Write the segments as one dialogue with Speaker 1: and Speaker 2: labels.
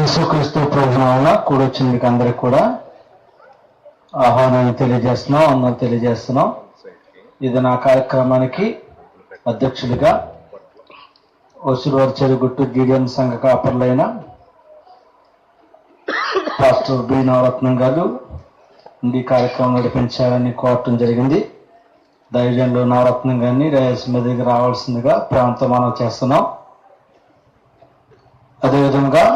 Speaker 1: యేసుక్రీస్తు ప్రభువుల వలన కూడొచ్చిన మీకు అందరికి కూడా ఆహ్వానాన్ని తెలియజేస్తున్నాం, అందరం తెలియజేస్తున్నాం. ఇది నా కార్యక్రమానికి అధ్యక్షుడిగా ఓసిరివారి చెరుగుట్టు గిడియన్ సంఘ కాపర్లైన పాస్టర్ బి నవరత్నం గారు ఈ కార్యక్రమం నడిపించాలని కోరటం జరిగింది. దైవజనులు నవరత్నం గారిని రాయలసీమ దగ్గర రావాల్సిందిగా ప్రాంతం మనం చేస్తున్నాం. అదేవిధంగా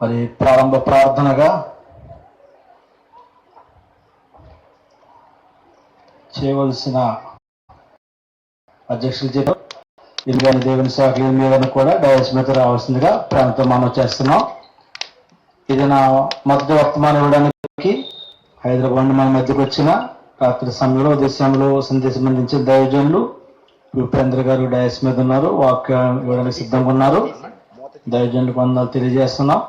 Speaker 1: మరి ప్రారంభ ప్రార్థనగా చేయవలసిన అధ్యక్షులు చెప్పారు. ఇదిగాని దేవుని శాఖలు మీదని కూడా డయాస్ మీద రావాల్సిందిగా ప్రాంతం మనం చేస్తున్నాం. ఇది నా మధ్య వర్తమానం ఇవ్వడానికి హైదరాబాద్ నుండి మన మధ్యకు వచ్చిన రాత్రి సమయంలో ఉదయంలో సందేశం అందించిన దైవజనులు ఉపేంద్ర గారు డయాస్ మీద ఉన్నారు, వాక్యం ఇవ్వడానికి సిద్ధంగా ఉన్నారు. దైవజనులకు వందనాలు తెలియజేస్తున్నాం.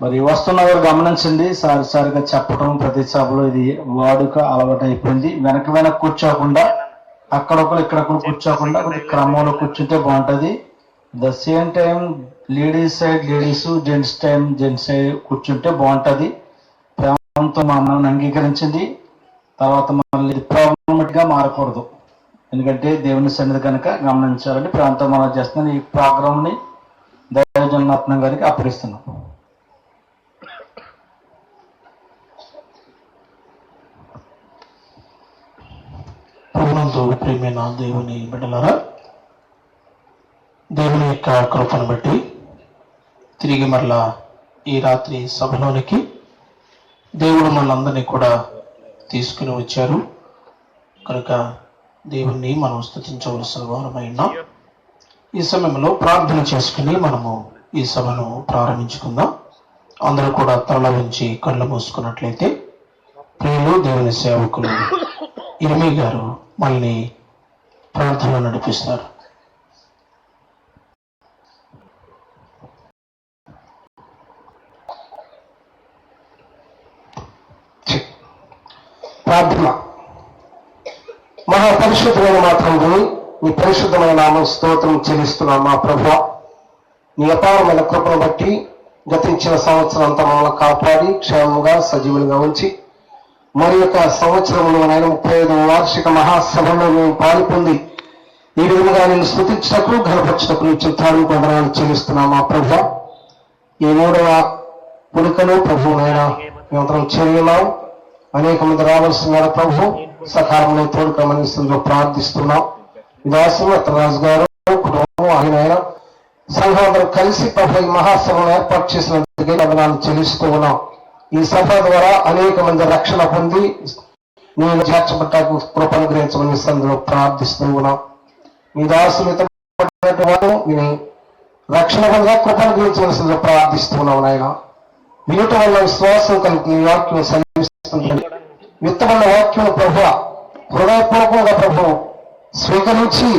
Speaker 1: మరి వస్తున్నవారు గమనించండి, సారిగా చెప్పడం ప్రతి సభలో ఇది వాడుక అలవాటు అయిపోయింది. వెనక కూర్చోకుండా అక్కడొకరు ఇక్కడొకరు కూర్చోకుండా కొంచెం క్రమంలో కూర్చుంటే బాగుంటుంది. The same time ladies side ladies, gents time gents side కూర్చుంటే బాగుంటుంది. ప్రేమతో మమ్మల్ని అంగీకరించింది, తర్వాత మళ్ళీ ప్రాబ్లమేటిక్ గా మారకూడదు. ఎందుకంటే దేవుని సన్నిధి కనుక గమనించాలని ప్రాంతం మనం చేస్తున్నాను. ఈ ప్రోగ్రామ్ ని దైవజనరత్నం గారికి అప్పగిస్తున్నాం.
Speaker 2: ప్రభునందు ప్రియమైన దేవుని బిడ్డలారా, దేవుని యొక్క కృపను బట్టి తిరిగి మరలా ఈ రాత్రి సభలోనికి దేవుడు మనందరినీ కూడా తీసుకుని వచ్చారు కనుక దేవుణ్ణి మనం స్తుతించవలసిన వారమైనా ఈ సమయంలో ప్రార్థన చేసుకుని మనము ఈ సభను ప్రారంభించుకుందాం. అందరూ కూడా తల ఉంచి కళ్ళు మూసుకున్నట్లయితే ప్రియులు దేవుని సేవకులు ఇర్మీ గారు మళ్ళీ ప్రార్థన నడిపిస్తారు.
Speaker 3: ప్రార్థన. మహాపరిశుద్ధమైన మా తండ్రి, నీ పరిశుద్ధమైన నామం స్తోత్రం చెల్లిస్తున్నాం. మా ప్రభువా, నీ అపారమైన కృపను బట్టి గతించిన సంవత్సరం అంతా మమ్మల్ని కాపాడి క్షేమంగా సజీవులుగా ఉంచి మరి యొక్క సంవత్సరంలో నేను 35వ వార్షిక మహాసభలో మేము పాల్పొంది ఈ విధంగా నేను స్తుతించటకు ఘనపరచటకు నీ చిత్తాన్ని వందనాలు చెల్లిస్తున్నాం. మా ప్రభువా, ఈ 3వ పులికను ప్రభువునైనా మేమంతరం చేరినాం. అనేక మంది రావాల్సిన ప్రభు సకాలంలో తోడుకోమని ప్రార్థిస్తున్నాం. దాసు రాజు గారు కుటుంబం ఆయన సంఘం అందరూ కలిసి ప్రభు ఈ మహాసభను ఏర్పాటు చేసినందుకే వందనాలు చెల్లిస్తూ ఉన్నాం. ఈ సభ ద్వారా అనేక మంది రక్షణ పొంది నేను చేర్చబట్టాకు కృపను గ్రహించమని సందులో ప్రార్థిస్తూ ఉన్నాం. మీ దాసులు వారు రక్షణ పొందిగా కృపను గ్రహించవలసిందిగా ప్రార్థిస్తున్నాం. ఆయన వినటం వల్ల విశ్వాసం కలిగి నీ వాక్యం సమీపిస్తుంది. విత్తబడిన వాక్యం ప్రభు హృదయపూర్వకంగా ప్రభు స్వీకరించి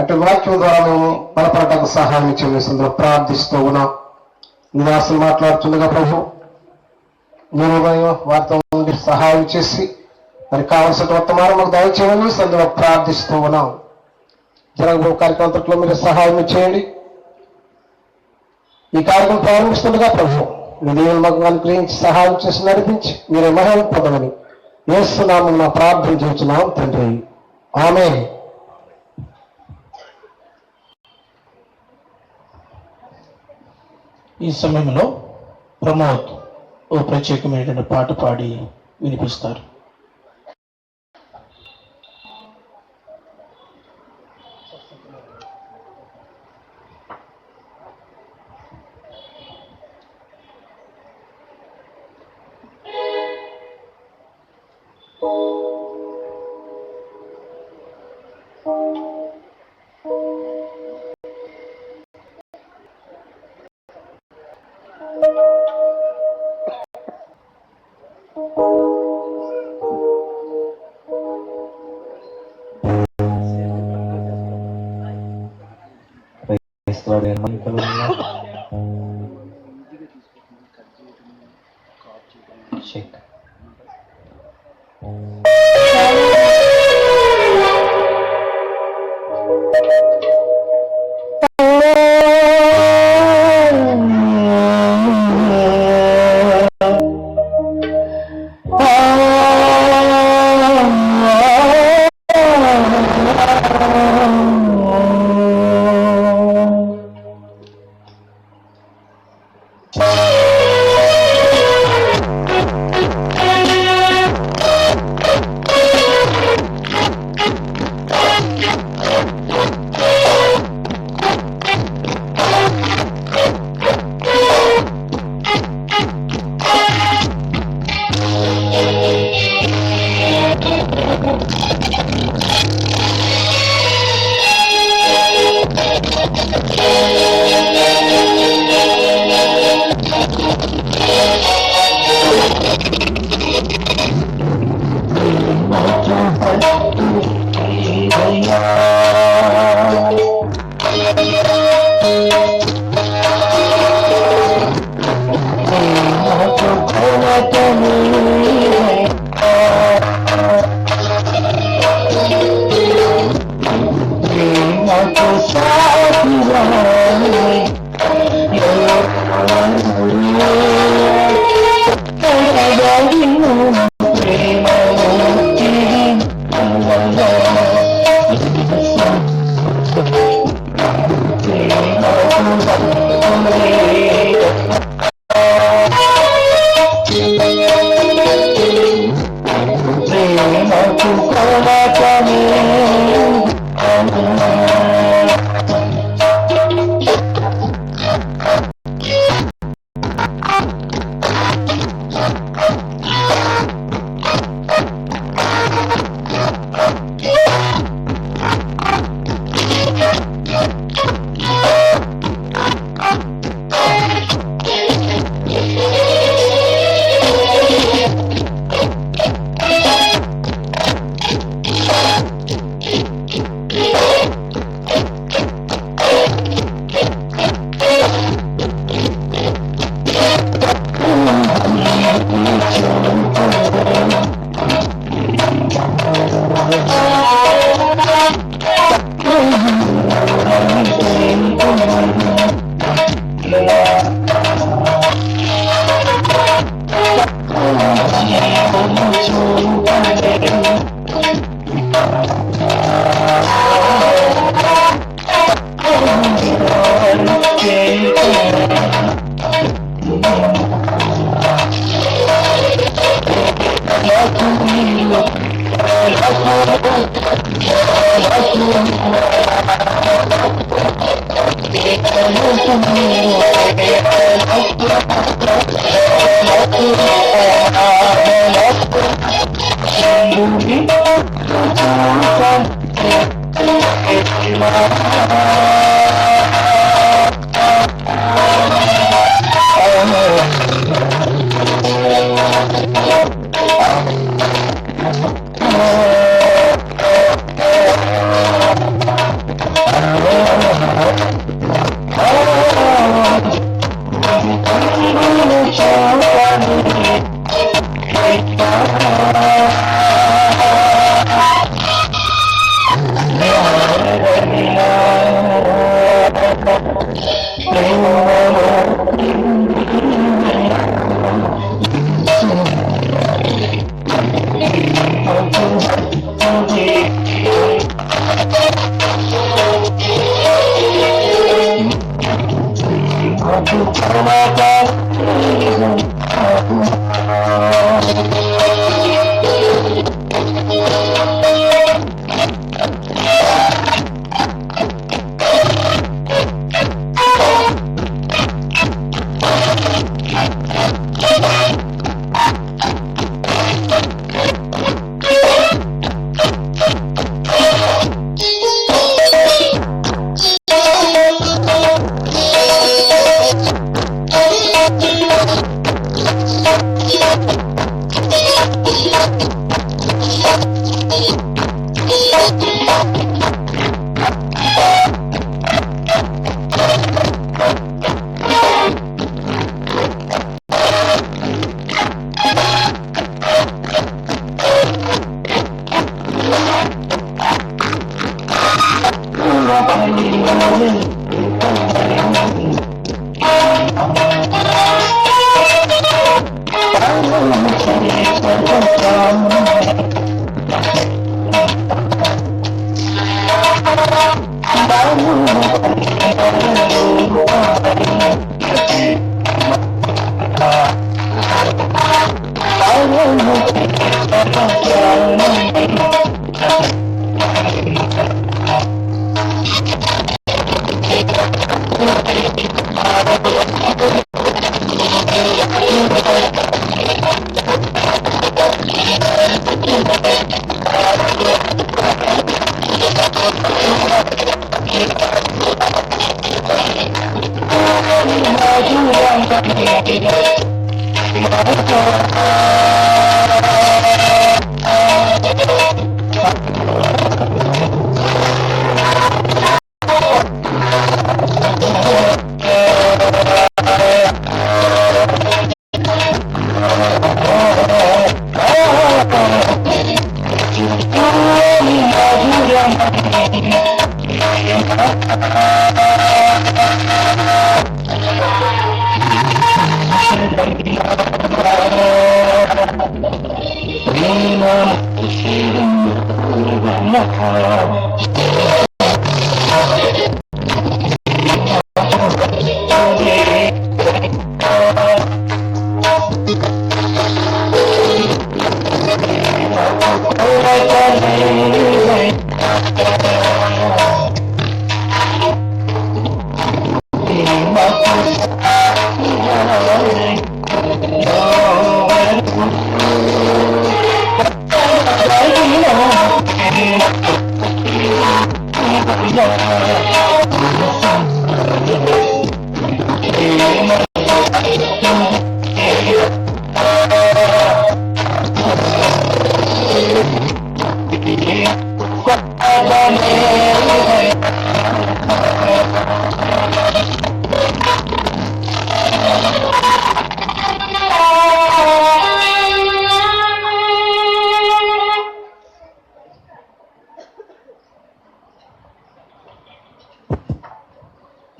Speaker 3: అటు వాక్యం ద్వారా మేము బలపడటకు సహాయం చేయవలసిందిగా ప్రార్థిస్తూ ఉన్నాం. నీ దాసులు మాట్లాడుతుండగా ప్రభు నేను వారితో సహాయం చేసి మరి కావలసిన వర్తమానం మాకు దయచేయమని సందులో ప్రార్థిస్తూ ఉన్నాం. జరగబో కార్యక్రమంలో మీరు సహాయం చేయండి. ఈ కార్యక్రమం ప్రారంభిస్తుండగా ప్రభు మీ దేవుని మాకు అనుగ్రహించి సహాయం చేసి నడిపించి మీరే మహిమ పొందమని యేసునామమున నా ప్రార్థన చేస్తున్నాం తండ్రి, ఆమేన్.
Speaker 2: ఈ సమయంలో ప్రమోద్ ఓ ప్రత్యేకమైనటువంటి పాట పాడి వినిపిస్తారు.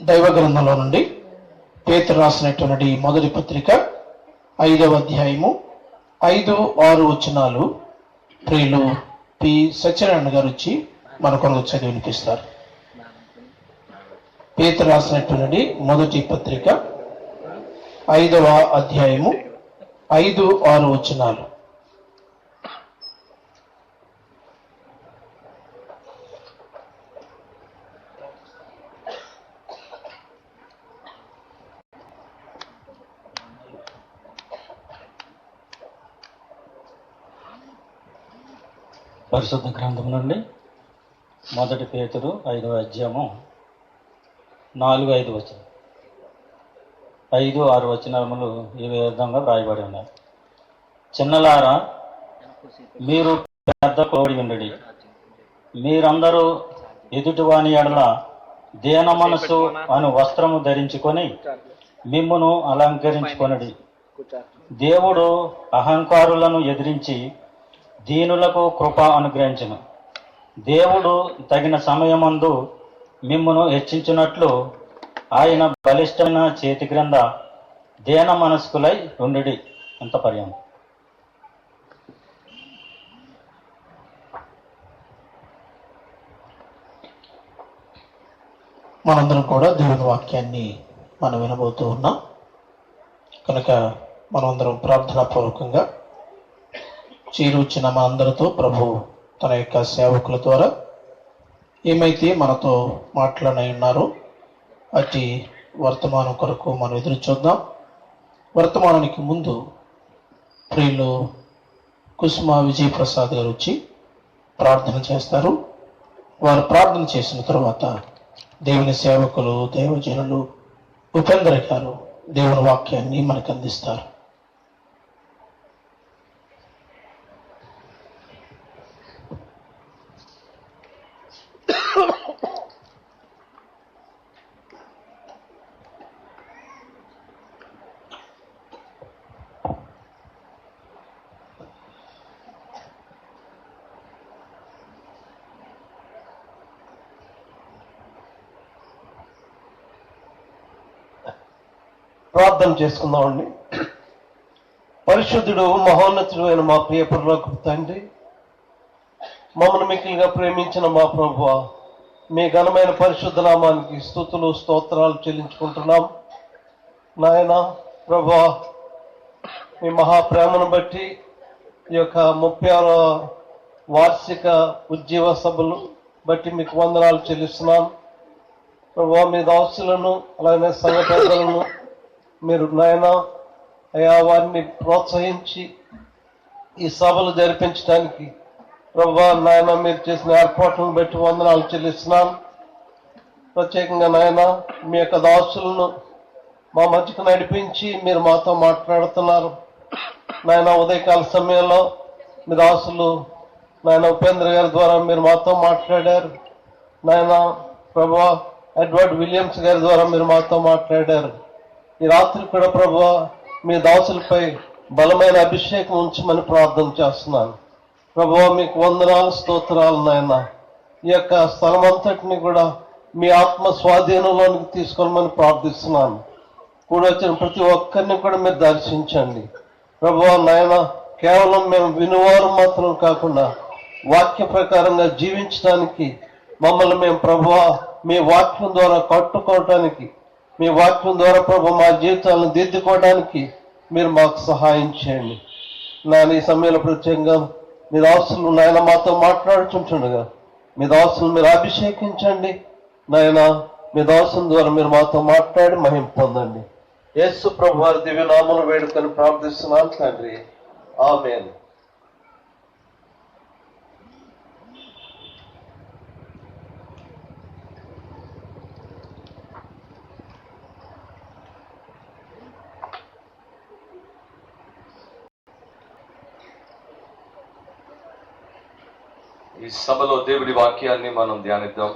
Speaker 2: దైవ గ్రంథంలో నుండి పేతురు రాసినటువంటి మొదటి పత్రిక 5వ అధ్యాయము 5-6 వచనాలు ప్రియులు పి సత్యనారాయణ గారు వచ్చి మన కొరకు చదివి వినిపిస్తారు. పేతురు రాసినటువంటి మొదటి పత్రిక 5వ అధ్యాయము 5-6 వచనాలు.
Speaker 1: పరిశుద్ధ గ్రంథం నుండి మొదటి పేతురు 5వ అధ్యాయము 4-5 వచనం 5-6 వచనములు ఈ విధంగా వ్రాయబడి ఉన్నాయి. చిన్నలారా, మీరు పెద్ద కోడి ఉండడి. మీరందరూ ఎదుటివాని ఎడల దేన మనస్సు అను వస్త్రము ధరించుకొని మిమ్మును అలంకరించుకొనడి. దేవుడు అహంకారులను ఎదిరించి దీనులకు కృప అనుగ్రహించును. దేవుడు తగిన సమయమందు మిమ్మును హెచ్చించినట్లు ఆయన బలిష్టమైన చేతి క్రింద దేన మనస్కులై ఉండుడి. ఎంత పర్యాయం.
Speaker 2: మనందరం కూడా దేవుని వాక్యాన్ని మనం వినబోతూ ఉన్నాం కనుక మనమందరం ప్రార్థనాపూర్వకంగా చేరువచ్చిన మా అందరితో ప్రభు తన యొక్క సేవకుల ద్వారా ఏమైతే మనతో మాట్లాడి ఉన్నారో అట్టి వర్తమానం కొరకు మనం ఎదురు చూద్దాం. వర్తమానానికి ముందు ప్రియులు కుసుమ విజయప్రసాద్ గారు వచ్చి ప్రార్థన చేస్తారు. వారు ప్రార్థన చేసిన తర్వాత దేవుని సేవకులు, దైవజనులు ఉపేంద్ర గారు దేవుని వాక్యాన్ని మనకు అందిస్తారు.
Speaker 3: ప్రార్థన చేసుకుందామండి. పరిశుద్ధుడు, మహోన్నతుడు అయిన మా ప్రియ పరలోకపు తండ్రి, మమ్మల్ని మిక్కిలిగా ప్రేమించిన మా ప్రభువా,
Speaker 4: మీ ఘనమైన పరిశుద్ధ నామానికి స్తుతులు స్తోత్రాలు చెల్లించుకుంటున్నాం. నాయన ప్రభువా, మీ మహాప్రేమను బట్టి ఈ యొక్క 36వ వార్షిక ఉజ్జీవ సభలు బట్టి మీకు వందనాలు చెల్లిస్తున్నాం. ప్రభువా, మీ దాసులను అలాగే సంఘ పెద్దలను మీరు నాయన అయా వారిని ప్రోత్సహించి ఈ సభలు జరిపించడానికి ప్రభువా నాయన మీరు చేసిన ఏర్పాట్లను బట్టి వందనాలు చెల్లిస్తున్నాం. ప్రత్యేకంగా నాయన మీ యొక్క దాసులను మా మధ్యకు నడిపించి మీరు మాతో మాట్లాడుతున్నారు. నాయన ఉదయకాల సమయంలో మీ దాసులు నాయన ఉపేంద్ర గారి ద్వారా మీరు మాతో మాట్లాడారు. నాయన ప్రభువా, ఎడ్వర్డ్ విలియమ్స్ గారి ద్వారా మీరు మాతో మాట్లాడారు. ఈ రాత్రి కూడా ప్రభువా మీ దాసులపై బలమైన అభిషేకం ఉంచమని ప్రార్థన చేస్తున్నాను. ప్రభువా, మీకు వందనాలు స్తోత్రాలు నాయన. ఈ యొక్క స్థలం అంతటిని కూడా మీ ఆత్మ స్వాధీనంలోనికి తీసుకోమని ప్రార్థిస్తున్నాను. కూడా వచ్చిన ప్రతి ఒక్కరిని కూడా మీరు దర్శించండి ప్రభువా నాయన. కేవలం మేము వినువారు మాత్రం కాకుండా వాక్య ప్రకారంగా జీవించడానికి మమ్మల్ని మేము ప్రభువా మీ వాక్యం ద్వారా కట్టుకోవటానికి, మీ వాక్యం ద్వారా ప్రభు మా జీవితాలను దిద్దుకోవడానికి మీరు మాకు సహాయం చేయండి. నాయన ఈ సమయంలో ప్రత్యేకంగా మీ దాసులు నాయన మాతో మాట్లాడుతుంటుండగా మీ దాసులు మీరు అభిషేకించండి నాయన. మీ దాసుల ద్వారా మీరు మాతో మాట్లాడి మహిమ పొందండి. యేసు ప్రభు వారి దివ్య నామమున వేడుకొని ప్రార్థిస్తున్నాను తండ్రి, ఆమేన్.
Speaker 5: ఈ సభలో దేవుడి వాక్యాన్ని మనం ధ్యానిద్దాం.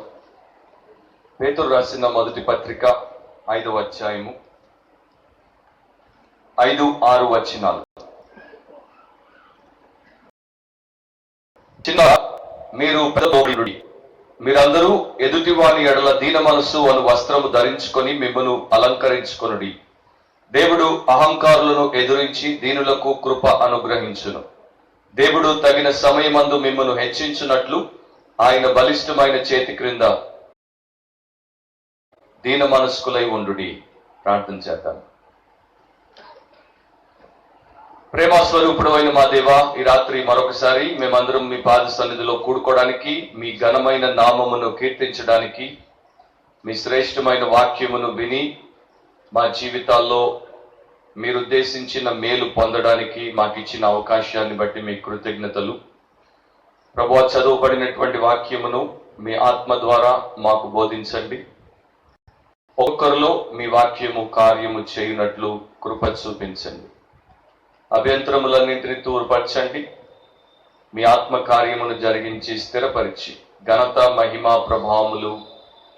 Speaker 5: పేతురు రాసిన మొదటి పత్రిక 5వ అధ్యాయము 5-6 వచనాలు. చిన్న మీరు పెద్దోడి, మీరందరూ ఎదుటి వాని ఎడల దీన మనస్సు అను వస్త్రము ధరించుకొని మిమ్మను అలంకరించుకొనుడి. దేవుడు అహంకారులను ఎదురించి దీనులకు కృప అనుగ్రహించును. దేవుడు తగిన సమయమందు మిమ్మను హెచ్చించున్నట్లు ఆయన బలిష్టమైన చేతి క్రింద దీన మనస్కులై ఉండుడి. ప్రార్థన చేద్దాం. ప్రేమస్వరూపుడు అయిన మా దేవా, ఈ రాత్రి మరొకసారి మేమందరం మీ పాద సన్నిధిలో కూడుకోవడానికి, మీ ఘనమైన నామమును కీర్తించడానికి, మీ శ్రేష్టమైన వాక్యమును విని మా జీవితాల్లో మీరు ఉద్దేశించిన మేలు పొందడానికి మాకు ఇచ్చిన అవకాశాన్ని బట్టి మీ కృతజ్ఞతలు. ప్రభువా, చదువుబడినటువంటి వాక్యమును మీ ఆత్మ ద్వారా మాకు బోధించండి. ఒక్కరిలో మీ వాక్యము కార్యము చేయునట్లు కృప చూపించండి. అభ్యంతరములన్నింటినీ తూర్పరచండి. మీ ఆత్మ కార్యమును జరిగించి స్థిరపరిచి ఘనత మహిమ ప్రభావములు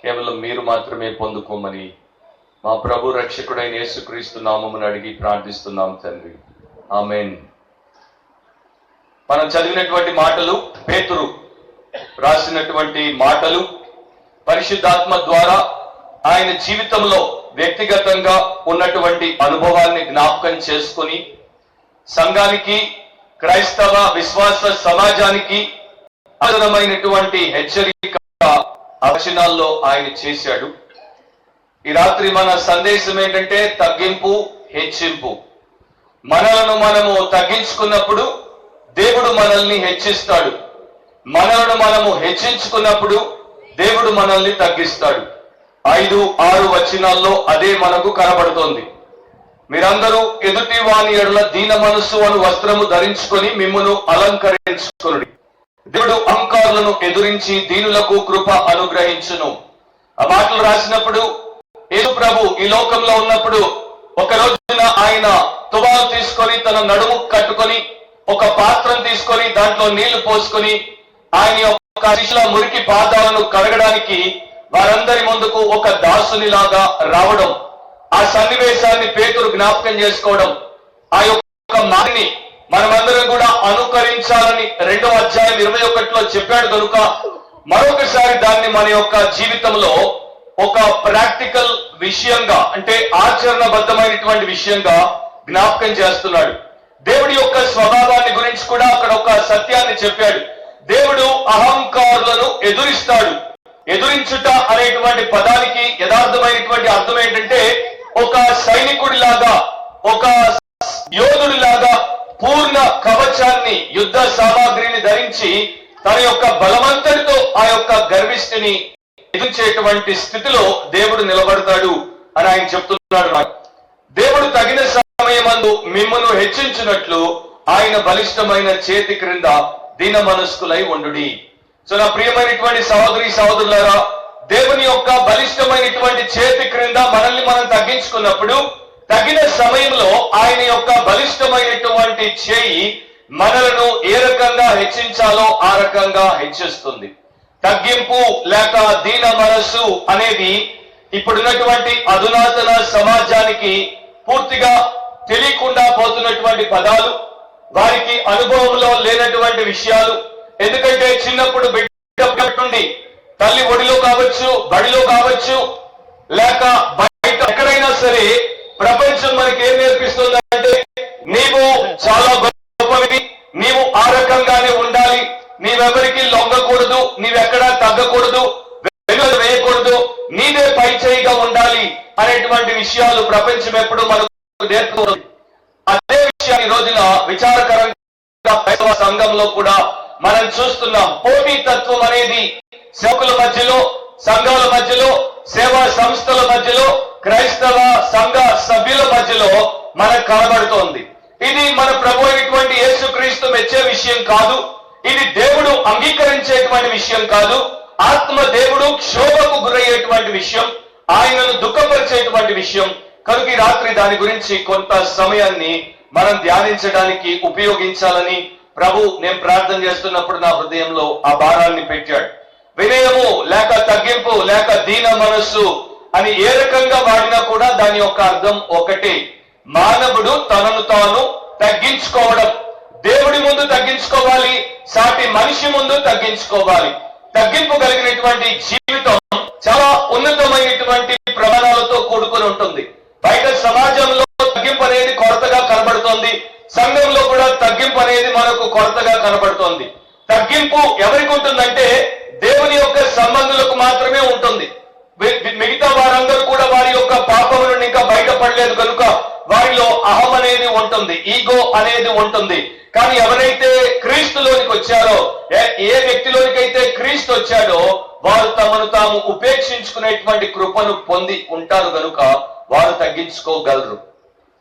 Speaker 5: కేవలం మీరు మాత్రమే పొందుకోమని మా ప్రభు రక్షకుడైన యేసుక్రీస్తు నామమును అడిగి ప్రార్థిస్తున్నాం తండ్రి, ఆమేన్. మనం చదివినటువంటి మాటలు, పేతురు రాసినటువంటి మాటలు, పరిశుద్ధాత్మ ద్వారా ఆయన జీవితంలో వ్యక్తిగతంగా ఉన్నటువంటి అనుభవాన్ని జ్ఞాపకం చేసుకుని సంఘానికి, క్రైస్తవ విశ్వాస సమాజానికి అవసరమైనటువంటి హెచ్చరిక వచనాల్లో ఆయన చేశాడు. ఈ రాత్రి మన సందేశం ఏంటంటే తగ్గింపు, హెచ్చింపు. మనలను మనము తగ్గించుకున్నప్పుడు దేవుడు మనల్ని హెచ్చిస్తాడు. మనలను మనము హెచ్చించుకున్నప్పుడు దేవుడు మనల్ని తగ్గిస్తాడు. 5-6 వచనాల్లో అదే మనకు కనబడుతోంది. మీరందరూ ఎదుటి వాని ఎడల దీన మనస్సు అను వస్త్రము ధరించుకొని మిమ్మును అలంకరించుకొనుడి. దేవుడు అహంకారులను ఎదురించి దీనులకు కృప అనుగ్రహించును. ఆ మాటలు రాసినప్పుడు యేసు ప్రభు ఈ లోకంలో ఉన్నప్పుడు ఒక రోజున ఆయన తువాలు తీసుకొని తన నడుము కట్టుకొని ఒక పాత్రను తీసుకొని దాంట్లో నీళ్లు పోసుకొని ఆయన యొక్క శిష్యుల మురికి పాదాలను కడగడానికి వారందరి ముందుకు ఒక దాసునిలాగా రావడం, ఆ సన్నివేశాన్ని పేతురు జ్ఞాపకం చేసుకోవడం, ఆ యొక్క మాటని మనమందరం కూడా అనుకరించాలని 2వ అధ్యాయం 21లో చెప్పాడు కనుక మరొకసారి దాన్ని మన యొక్క జీవితంలో ఒక ప్రాక్టికల్ విషయంగా, అంటే ఆచరణబద్ధమైనటువంటి విషయంగా జ్ఞాపకం చేస్తున్నాడు. దేవుడి యొక్క స్వభావాన్ని గురించి కూడా అక్కడ ఒక సత్యాన్ని చెప్పాడు. దేవుడు అహంకారులను ఎదురిస్తాడు. ఎదురించుట అనేటువంటి పదానికి యథార్థమైనటువంటి అర్థం ఏంటంటే ఒక సైనికుడిలాగా, ఒక యోధుడిలాగా పూర్ణ కవచాన్ని, యుద్ధ సామాగ్రిని ధరించి తన యొక్క బలవంతుడితో ఆ యొక్క గర్విష్ఠిని ఎదుర్చేటువంటి స్థితిలో దేవుడు నిలబడతాడు అని ఆయన చెప్తున్నాడు. దేవుడు తగిన సమయమందు మిమ్మను హెచ్చించినట్లు ఆయన బలిష్టమైన చేతి క్రింద దీన మనస్కులై ఉండుడి. సో నా ప్రియమైనటువంటి సహోదరి సహోదరులారా, దేవుని యొక్క బలిష్టమైనటువంటి చేతి క్రింద మనల్ని మనం తగ్గించుకున్నప్పుడు తగిన సమయంలో ఆయన యొక్క బలిష్టమైనటువంటి చేయి మనలను ఏ రకంగా హెచ్చించాలో ఆ రకంగా హెచ్చిస్తుంది. తగ్గింపు లేక దీన మనస్సు అనేది ఇప్పుడున్నటువంటి అధునాతన సమాజానికి పూర్తిగా తెలియకుండా పోతున్నటువంటి పదాలు, వారికి అనుభవంలో లేనటువంటి విషయాలు. ఎందుకంటే చిన్నప్పుడు బిడ్డ తల్లి ఒడిలో కావచ్చు, బడిలో కావచ్చు, లేక బయట ఎక్కడైనా సరే ప్రపంచం మనకి ఏం నేర్పిస్తుందంటే నీవు చాలా గొప్పవి, నీవు ఆ రకంగానే ఉండాలి, నీవెవరికి లొంగకూడదు, నీవెక్కడా తగ్గకూడదు, వెనుక వేయకూడదు, నీదే పై చేయిగా ఉండాలి అనేటువంటి విషయాలు ప్రపంచం ఎప్పుడు మనకు నేర్పుతుంది. అదే విషయాన్ని ఈ రోజున విచారకరంగా క్రైస్తవ సంఘంలో కూడా మనం చూస్తున్నాం. పోటీతత్వం అనేది సేవకుల మధ్యలో, సంఘాల మధ్యలో, సేవా సంస్థల మధ్యలో, క్రైస్తవ సంఘ సభ్యుల మధ్యలో మనకు కనబడుతోంది. ఇది మన ప్రభు అయినటువంటి యేసుక్రీస్తు మెచ్చే విషయం కాదు. ఇది దేవుడు అంగీకరించేటువంటి విషయం కాదు. ఆత్మ దేవుడు క్షోభకు గురయ్యేటువంటి విషయం, ఆయనను దుఃఖపరిచేటువంటి విషయం. కనుక ఈ రాత్రి దాని గురించి కొంత సమయాన్ని మనం ధ్యానించడానికి ఉపయోగించాలని ప్రభు నేను ప్రార్థన చేస్తున్నప్పుడు నా హృదయంలో ఆ భారాన్ని పెట్టాడు. వినయము లేక తగ్గింపు లేక దీన మనస్సు అని ఏ రకంగా వాడినా కూడా దాని యొక్క అర్థం ఒకటే. మానవుడు తనను తాను తగ్గించుకోవడం. దేవుడి ముందు తగ్గించుకోవాలి, సాటి మనిషి ముందు తగ్గించుకోవాలి. తగ్గింపు కలిగినటువంటి జీవితం చాలా ఉన్నతమైనటువంటి ప్రమాణాలతో కూడుకుని ఉంటుంది. బయట సమాజంలో తగ్గింపు అనేది కొరతగా కనబడుతోంది, సంఘంలో కూడా తగ్గింపు అనేది మనకు కొరతగా కనబడుతోంది. తగ్గింపు ఎవరికి ఉంటుందంటే దేవుని యొక్క సంబంధులకు మాత్రమే ఉంటుంది. మిగతా వారందరూ కూడా వారి యొక్క పాపం నుండి ఇంకా బయటపడలేదు కనుక వారిలో అహం అనేది ఉంటుంది, ఈగో అనేది ఉంటుంది. కానీ ఎవరైతే క్రీస్తులోనికి వచ్చారో, ఏ వ్యక్తిలోనికైతే క్రీస్తు వచ్చాడో వారు తమను తాము ఉపేక్షించుకునేటువంటి కృపను పొంది ఉంటారు కనుక వారు తగ్గించుకోగలరు.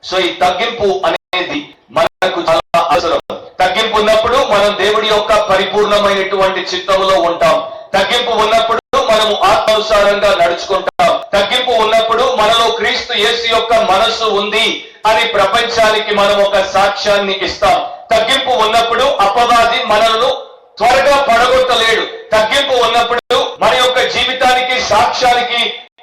Speaker 5: సో ఈ తగ్గింపు అనేది మనకు చాలా అవసరం. తగ్గింపు ఉన్నప్పుడు మనం దేవుడి యొక్క పరిపూర్ణమైనటువంటి చిత్తములో ఉంటాం. తగ్గింపు ఉన్నప్పుడు మనము ఆత్మానుసారంగా నడుచుకుంటాం. తగ్గింపు ఉన్నప్పుడు మనలో క్రీస్తు యేసు యొక్క మనస్సు ఉంది అని ప్రపంచానికి మనం ఒక సాక్ష్యాన్ని ఇస్తాం. తగ్గింపు ఉన్నప్పుడు అపవాది మనలను త్వరగా పడగొట్టలేడు. తగ్గింపు ఉన్నప్పుడు మన యొక్క జీవితానికి, సాక్ష్యానికి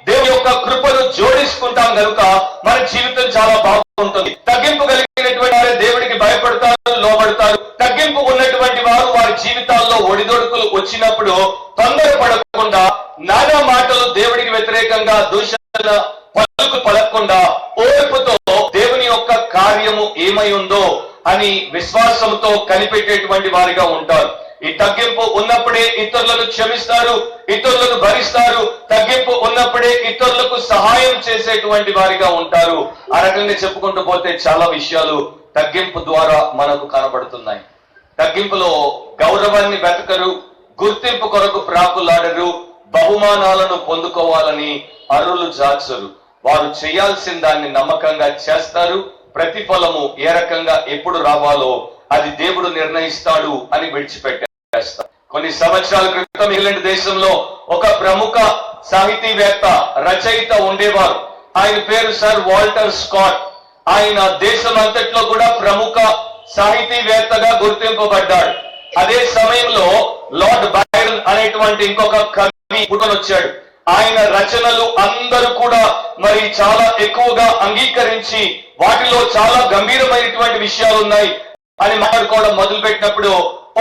Speaker 5: దేవుని యొక్క కృపను జోడించుకుంటాం కనుక మన జీవితం చాలా బాగుంటుంది. తగ్గింపు కలిగినటువంటి వారే దేవుడికి భయపడతారు, లోబడతారు. తగ్గింపు ఉన్నటువంటి వారు వారి జీవితాల్లో ఒడిదొడుకులు వచ్చినప్పుడు తొందరపడకుండా, నానా మాటలు దేవుడికి వ్యతిరేకంగా దూషణ పలుకు పలకకుండా ఓర్పుతో దేవుని యొక్క కార్యము ఏమై ఉందో అని విశ్వాసంతో కనిపెట్టేటువంటి వారిగా ఉంటారు. ఈ తగ్గింపు ఉన్నప్పుడే ఇతరులను క్షమిస్తారు, ఇతరులను భరిస్తారు. తగ్గింపు ఉన్నప్పుడే ఇతరులకు సహాయం చేసేటువంటి వారిగా ఉంటారు. ఆ రకంగా చెప్పుకుంటూ పోతే చాలా విషయాలు తగ్గింపు ద్వారా మనకు కనబడుతున్నాయి. తగ్గింపులో గౌరవాన్ని వెతకరు, గుర్తింపు కొరకు ప్రాకులాడరు, బహుమానాలను పొందుకోవాలని అరులు జాచరు. వారు చేయాల్సిన దాన్ని నమ్మకంగా చేస్తారు. ప్రతిఫలము ఏ రకంగా ఎప్పుడు రావాలో అది దేవుడు నిర్ణయిస్తాడు అని విడిచిపెట్టేస్తారు. కొన్ని సంవత్సరాల క్రితం ఇంగ్లాండ్ దేశంలో ఒక ప్రముఖ సాహితీవేత్త, రచయిత ఉండేవారు. ఆయన పేరు సర్ వాల్టర్ స్కాట్. ఆయన దేశం అంతట్లో కూడా ప్రముఖ సాహితీవేత్తగా గుర్తింపబడ్డాడు. అదే సమయంలో లార్డ్ బైరన్ అనేటువంటి ఇంకొక కవి పుట్టుకొచ్చాడు. ఆయన రచనలు అందరూ కూడా మరి చాలా ఎక్కువగా అంగీకరించి వాటిలో చాలా గంభీరమైనటువంటి విషయాలు ఉన్నాయి అని మాట్లాడుకోవడం మొదలుపెట్టినప్పుడు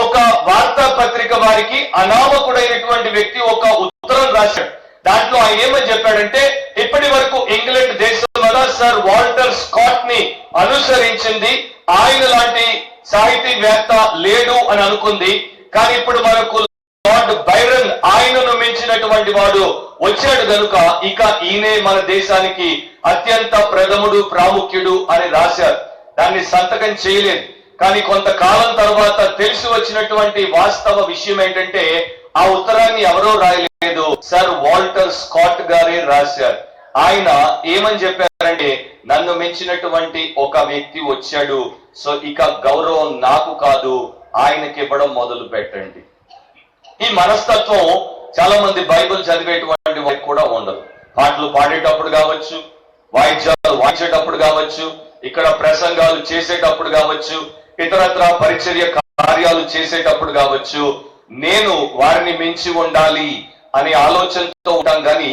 Speaker 5: ఒక వార్తాపత్రిక వారికి అనామకుడైనటువంటి వ్యక్తి ఒక ఉత్తరం రాశాడు. దాంట్లో ఆయన ఏమని చెప్పాడంటే, ఇప్పటి వరకు ఇంగ్లాండ్ దేశం సర్ వాల్టర్ స్కాట్ ని అనుసరించింది, ఆయన లాంటి సాహితీవేత్త లేడు అని అనుకుంది. కానీ ఇప్పుడు మనకు లార్డ్ బైరన్ ఆయనను మించినటువంటి వాడు వచ్చాడు గనుక ఇక ఈయనే మన దేశానికి అత్యంత ప్రథముడు ప్రాముఖ్యుడు అని రాశారు. దాన్ని సంతకం చేయలేదు. కానీ కొంతకాలం తర్వాత తెలిసి వచ్చినటువంటి వాస్తవ విషయం ఏంటంటే ఆ ఉత్తరాన్ని ఎవరో రాయలేదు, సర్ వాల్టర్ స్కాట్ గారే రాశారు. ఆయన ఏమని చెప్పారంటే, నన్ను మించినటువంటి ఒక వ్యక్తి వచ్చాడు, సో ఇక గౌరవం నాకు కాదు, ఆయనకి ఇవ్వడం మొదలు పెట్టండి. ఈ మనస్తత్వం చాలా మంది బైబిల్ చదివేటువంటి వారికి కూడా ఉండదు. పాటలు పాడేటప్పుడు కావచ్చు, వాయిద్యాలు వాయించేటప్పుడు కావచ్చు, ఇక్కడ ప్రసంగాలు చేసేటప్పుడు కావచ్చు, ఇతరత్ర పరిచర్య కార్యాలు చేసేటప్పుడు కావచ్చు, నేను వారిని మించి ఉండాలి అనే ఆలోచనతో ఉంటాం కానీ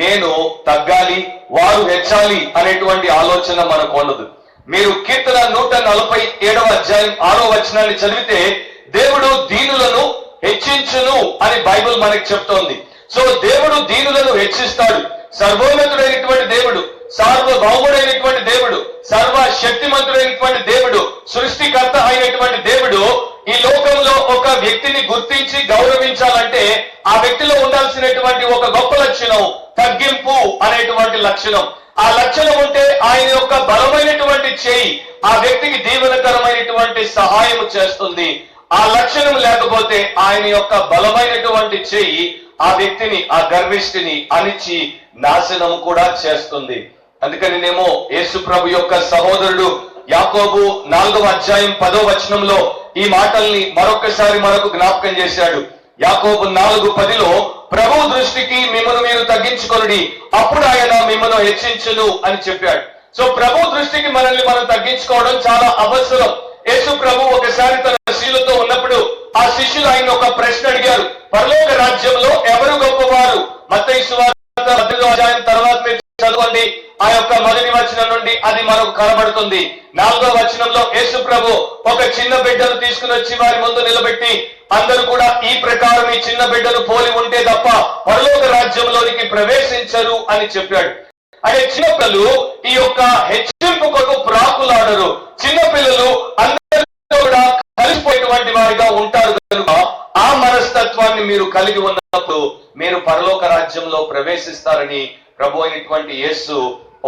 Speaker 5: నేను తగ్గాలి, వారు హెచ్చాలి అనేటువంటి ఆలోచన మనకు ఉండదు. మీరు కీర్తన 147వ అధ్యాయం 6వ వచనాన్ని చదివితే దేవుడు దీనులను హెచ్చించును అని బైబిల్ మనకి చెప్తోంది. సో దేవుడు దీనులను హెచ్చిస్తాడు. సర్వోన్నతుడైనటువంటి దేవుడు, సార్వభౌముడైనటువంటి దేవుడు, సర్వశక్తిమంతుడైనటువంటి దేవుడు, సృష్టికర్త అయినటువంటి దేవుడు ఈ లోకంలో ఒక వ్యక్తిని గుర్తించి గౌరవించాలంటే ఆ వ్యక్తిలో ఉండాల్సినటువంటి ఒక గొప్ప లక్షణం తగ్గింపు అనేటువంటి లక్షణం. ఆ లక్షణం ఉంటే ఆయన యొక్క బలమైనటువంటి చేయి ఆ వ్యక్తికి దీవెనకరమైనటువంటి సహాయం చేస్తుంది. ఆ లక్షణం లేకపోతే ఆయన యొక్క బలమైనటువంటి చేయి ఆ వ్యక్తిని, ఆ గర్విష్ఠిని అణిచి నాశనం కూడా చేస్తుంది. అందుకని నేమో యేసు ప్రభు యొక్క సహోదరుడు యాకోబు 4వ అధ్యాయం 10వ వచనంలో ఈ మాటల్ని మరొకసారి మనకు జ్ఞాపకం చేశాడు. యాకోబు 4:10లో ప్రభు దృష్టికి మిమ్మల్ని మీరు తగ్గించుకొనుడి, అప్పుడు ఆయన మిమ్మల్ని హెచ్చించును అని చెప్పాడు. సో ప్రభు దృష్టికి మనల్ని మనం తగ్గించుకోవడం చాలా అవసరం. యేసు ప్రభు ఒకసారి తన శిష్యులతో ఉన్నప్పుడు ఆ శిష్యులు ఆయన ఒక ప్రశ్న అడిగారు, పరలోక రాజ్యంలో ఎవరు గొప్పవారు? మత్తయి సువార్త 8వ అధ్యాయం తర్వాత మీరు చదవండి, ఆ యొక్క 1వ వచనం నుండి అది మనకు కనబడుతుంది. 4వ వచనంలో యేసు ప్రభు ఒక చిన్న బిడ్డను తీసుకుని వచ్చి వారి ముందు నిలబెట్టి, అందరూ కూడా ఈ ప్రకారం ఈ చిన్న బిడ్డను పోలి ఉంటే తప్ప పరలోక రాజ్యంలోనికి ప్రవేశించరు అని చెప్పాడు. అంటే చిన్నపిల్లలు ఈ యొక్క హెచ్చింపు కొరకు ప్రాకులాడరు. చిన్నపిల్లలు అందరితో కూడా కలిసిపోయేటువంటి వారిగా ఉంటారు కనుక ఆ మనస్తత్వాన్ని మీరు కలిగి ఉన్నప్పుడు మీరు పరలోక రాజ్యంలో ప్రవేశిస్తారని ప్రభు అయినటువంటి యేసు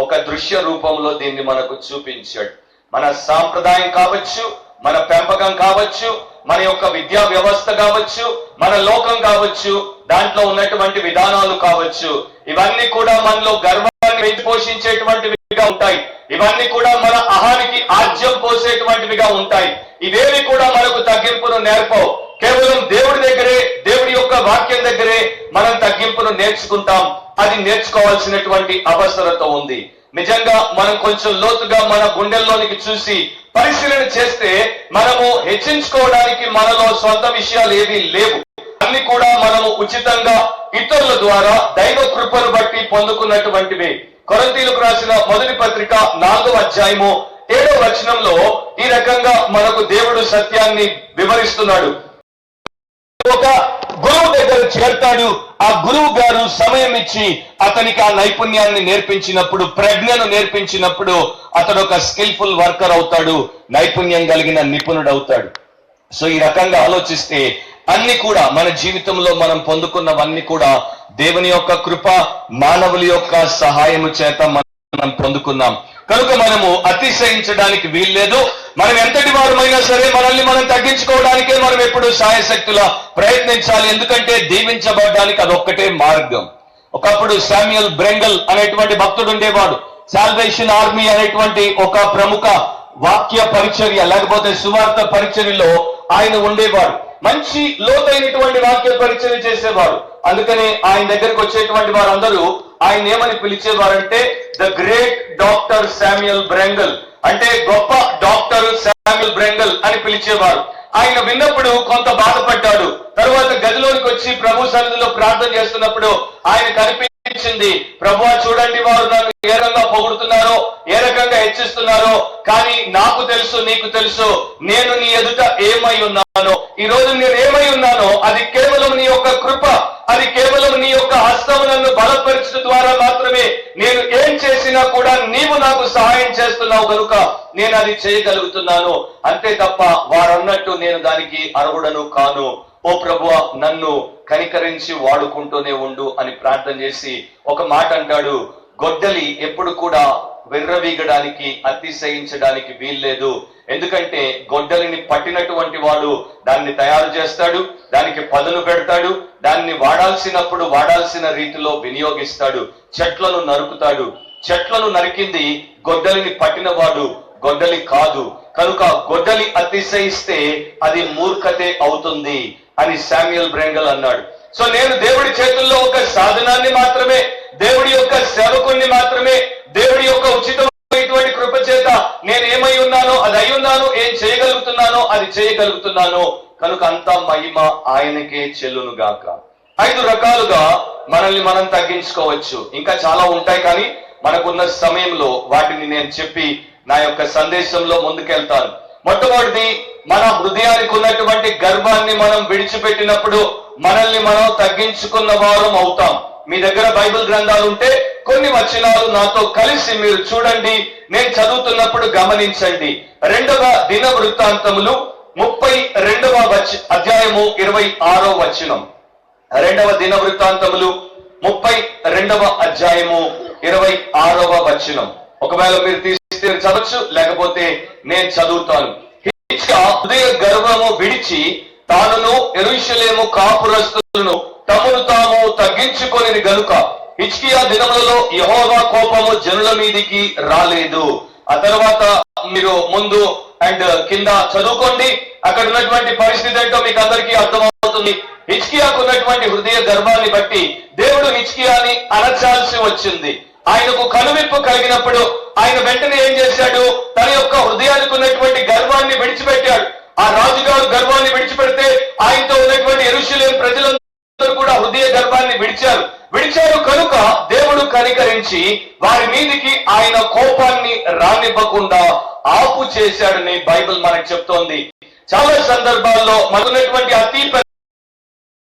Speaker 5: ఒక దృశ్య రూపంలో దీన్ని మనకు చూపించాడు. మన సాంప్రదాయం కావచ్చు, మన పెంపకం కావచ్చు, మన యొక్క విద్యా వ్యవస్థ కావచ్చు, మన లోకం కావచ్చు, దాంట్లో ఉన్నటువంటి విధానాలు కావచ్చు, ఇవన్నీ కూడా మనలో గర్వాన్ని పెంచి పోషించేటువంటివిగా ఉంటాయి. ఇవన్నీ కూడా మన అహానికి ఆజ్యం పోసేటువంటివిగా ఉంటాయి. ఇవేవి కూడా మనకు తగ్గింపును నేర్పవు. కేవలం దేవుడి దగ్గరే, దేవుడి యొక్క వాక్యం దగ్గరే మనం తగ్గింపును నేర్చుకుంటాం. అది నేర్చుకోవాల్సినటువంటి అవసరత ఉంది. నిజంగా మనం కొంచెం లోతుగా మన గుండెల్లోనికి చూసి పరిశీలన చేస్తే మనము హెచ్చించుకోవడానికి మనలో సొంత విషయాలు ఏవి లేవు. అన్ని కూడా మనము ఉచితంగా ఇతరుల ద్వారా దైవ కృపను బట్టి పొందుకున్నటువంటివి. కొరింథీయులకు రాసిన 1వ పత్రిక 4వ అధ్యాయము 7వ వచనంలో ఈ రకంగా మనకు దేవుడు సత్యాన్ని వివరిస్తున్నాడు. ఒక గురువు దగ్గర చేరతాడు. ఆ గురువు గారు సమయం ఇచ్చి అతనికి ఆ నైపుణ్యాన్ని నేర్పించినప్పుడు, ప్రజ్ఞను నేర్పించినప్పుడు అతడు ఒక స్కిల్ఫుల్ వర్కర్ అవుతాడు, నైపుణ్యం కలిగిన నిపుణుడు అవుతాడు. సో ఈ రకంగా ఆలోచిస్తే అన్ని కూడా మన జీవితంలో మనం పొందుకున్నవన్నీ కూడా దేవుని యొక్క కృప, మానవుల యొక్క సహాయము చేత మనం పొందుకున్నాం కనుక మనము అతిశయించడానికి వీల్లేదు. మనం ఎంతటి వారమైనా సరే మనల్ని మనం తగ్గించుకోవడానికే మనం ఎప్పుడు సాయశక్తులా ప్రయత్నించాలి. ఎందుకంటే దీవించబడడానికి అదొక్కటే మార్గం. ఒకప్పుడు శామ్యుయల్ బ్రెంగల్ అనేటువంటి భక్తుడు ఉండేవాడు. సాల్వేషన్ ఆర్మీ అనేటువంటి ఒక ప్రముఖ వాక్య పరిచర్య లేకపోతే సువార్త పరిచర్యలో ఆయన ఉండేవాడు. మంచి లోతైనటువంటి వాక్య పరిచర్య చేసేవాడు. అందుకనే ఆయన దగ్గరకు వచ్చేటువంటి వారందరూ ఆయన ఏమని పిలిచేవారంటే ద గ్రేట్ డాక్టర్ శామ్యుయల్ బ్రెంగల్, అంటే గొప్ప డాక్టర్ శామ్యుయల్ బ్రెంగల్ అని పిలిచేవారు. ఆయన విన్నప్పుడు కొంత బాధపడ్డాడు. తరువాత గదిలోనికి వచ్చి ప్రభు సన్నిధిలో ప్రార్థన చేస్తున్నప్పుడు ఆయన కనిపించింది, ప్రభువా చూడండి వారు నన్ను ఏ రకంగా పొగుడుతున్నారో, ఏ రకంగా హెచ్చిస్తున్నారో, కానీ నాకు తెలుసు, నీకు తెలుసు నేను నీ ఎదుట ఏమై ఉన్నానో. ఈ రోజు నేను ఏమై ఉన్నానో అది కేవలం నీ యొక్క కృప, అది కేవలం నీ యొక్క హస్తము నన్ను బలపరచడం ద్వారా మాత్రమే. నేను ఏం చేసినా కూడా నీవు నాకు సహాయం చేస్తున్నావు కనుక నేను అది చేయగలుగుతున్నాను. అంతే తప్ప వారన్నట్టు నేను దానికి అర్హుడను కాను. ఓ ప్రభువా నన్ను కనికరించి వాడుకుంటూనే ఉండు అని ప్రార్థన చేసి ఒక మాట అంటాడు, గొడ్డలి ఎప్పుడు కూడా విర్రవీగడానికి అతిశయించడానికి వీల్లేదు. ఎందుకంటే గొడ్డలిని పట్టినటువంటి వాడు దాన్ని తయారు చేస్తాడు, దానికి పదును పెడతాడు, దాన్ని వాడాల్సినప్పుడు వాడాల్సిన రీతిలో వినియోగిస్తాడు. చెట్లను నరుకుతాడు. చెట్లను నరికింది గొడ్డలిని పట్టిన వాడు, గొడ్డలి కాదు. కనుక గొడ్డలి అతిశయిస్తే అది మూర్ఖతే అవుతుంది అని శామ్యూయల్ బ్రెంగల్ అన్నాడు. సో నేను దేవుడి చేతుల్లో ఒక సాధనాన్ని మాత్రమే, దేవుడి యొక్క సేవకుణ్ణి మాత్రమే, దేవుడి యొక్క ఉచితమైనటువంటి కృప చేత నేను ఏమై ఉన్నానో అది అయి ఉన్నాను, ఏం చేయగలుగుతున్నానో అది చేయగలుగుతున్నాను. కనుక అంతా మహిమ ఆయనకే చెల్లును గాక. 5 రకాలుగా మనల్ని మనం తగ్గించుకోవచ్చు. ఇంకా చాలా ఉంటాయి, కానీ మనకున్న సమయంలో వాటిని నేను చెప్పి నా యొక్క సందేశంలో ముందుకెళ్తాను. మొట్టమొదటిది, మన హృదయానికి ఉన్నటువంటి గర్వాన్ని మనం విడిచిపెట్టినప్పుడు మనల్ని మనం తగ్గించుకున్న వారం అవుతాం. మీ దగ్గర బైబిల్ గ్రంథాలు ఉంటే కొన్ని వచనాలు నాతో కలిసి మీరు చూడండి, నేను చదువుతున్నప్పుడు గమనించండి. 2వ దినవృత్తాంతములు 32వ అధ్యాయము 26వ వచనం. 2వ దినవృత్తాంతములు 32వ అధ్యాయము 26వ వచనం. ఒకవేళ మీరు తీస్తే చదవచ్చు, లేకపోతే నేను చదువుతాను. హిజ్కియా హృదయ గర్వము విడిచి తానును యెరూషలేము కాపురస్తులను తమను తాము తగ్గించుకొనిది గనుక హిజ్కియా దినములలో యెహోవా కోపము జనుల మీదికి రాలేదు. ఆ తర్వాత మీరు ముందు అండ్ కింద చదువుకోండి. అక్కడ ఉన్నటువంటి పరిస్థితి ఏంటో మీకు అందరికీ అర్థమవుతుంది. హిజ్కియాకు ఉన్నటువంటి హృదయ గర్వాన్ని బట్టి దేవుడు హిజ్కియాని అణచాల్సి వచ్చింది. ఆయనకు కనువిప్పు కలిగినప్పుడు ఆయన వెంటనే ఏం చేశాడు? తన యొక్క హృదయానికి ఉన్నటువంటి గర్వాన్ని విడిచిపెట్టాడు. ఆ రాజుగారు గర్వాన్ని విడిచిపెడితే ఆయనతో ఉన్నటువంటి యెరూషలేము ప్రజలందరూ కూడా హృదయ గర్వాన్ని విడిచారు కనుక దేవుడు కనికరించి వారి మీదికి ఆయన కోపాన్ని రానివ్వకుండా ఆపు చేశాడని బైబిల్ మనకు చెప్తోంది. చాలా సందర్భాల్లో మనకున్నటువంటి అతి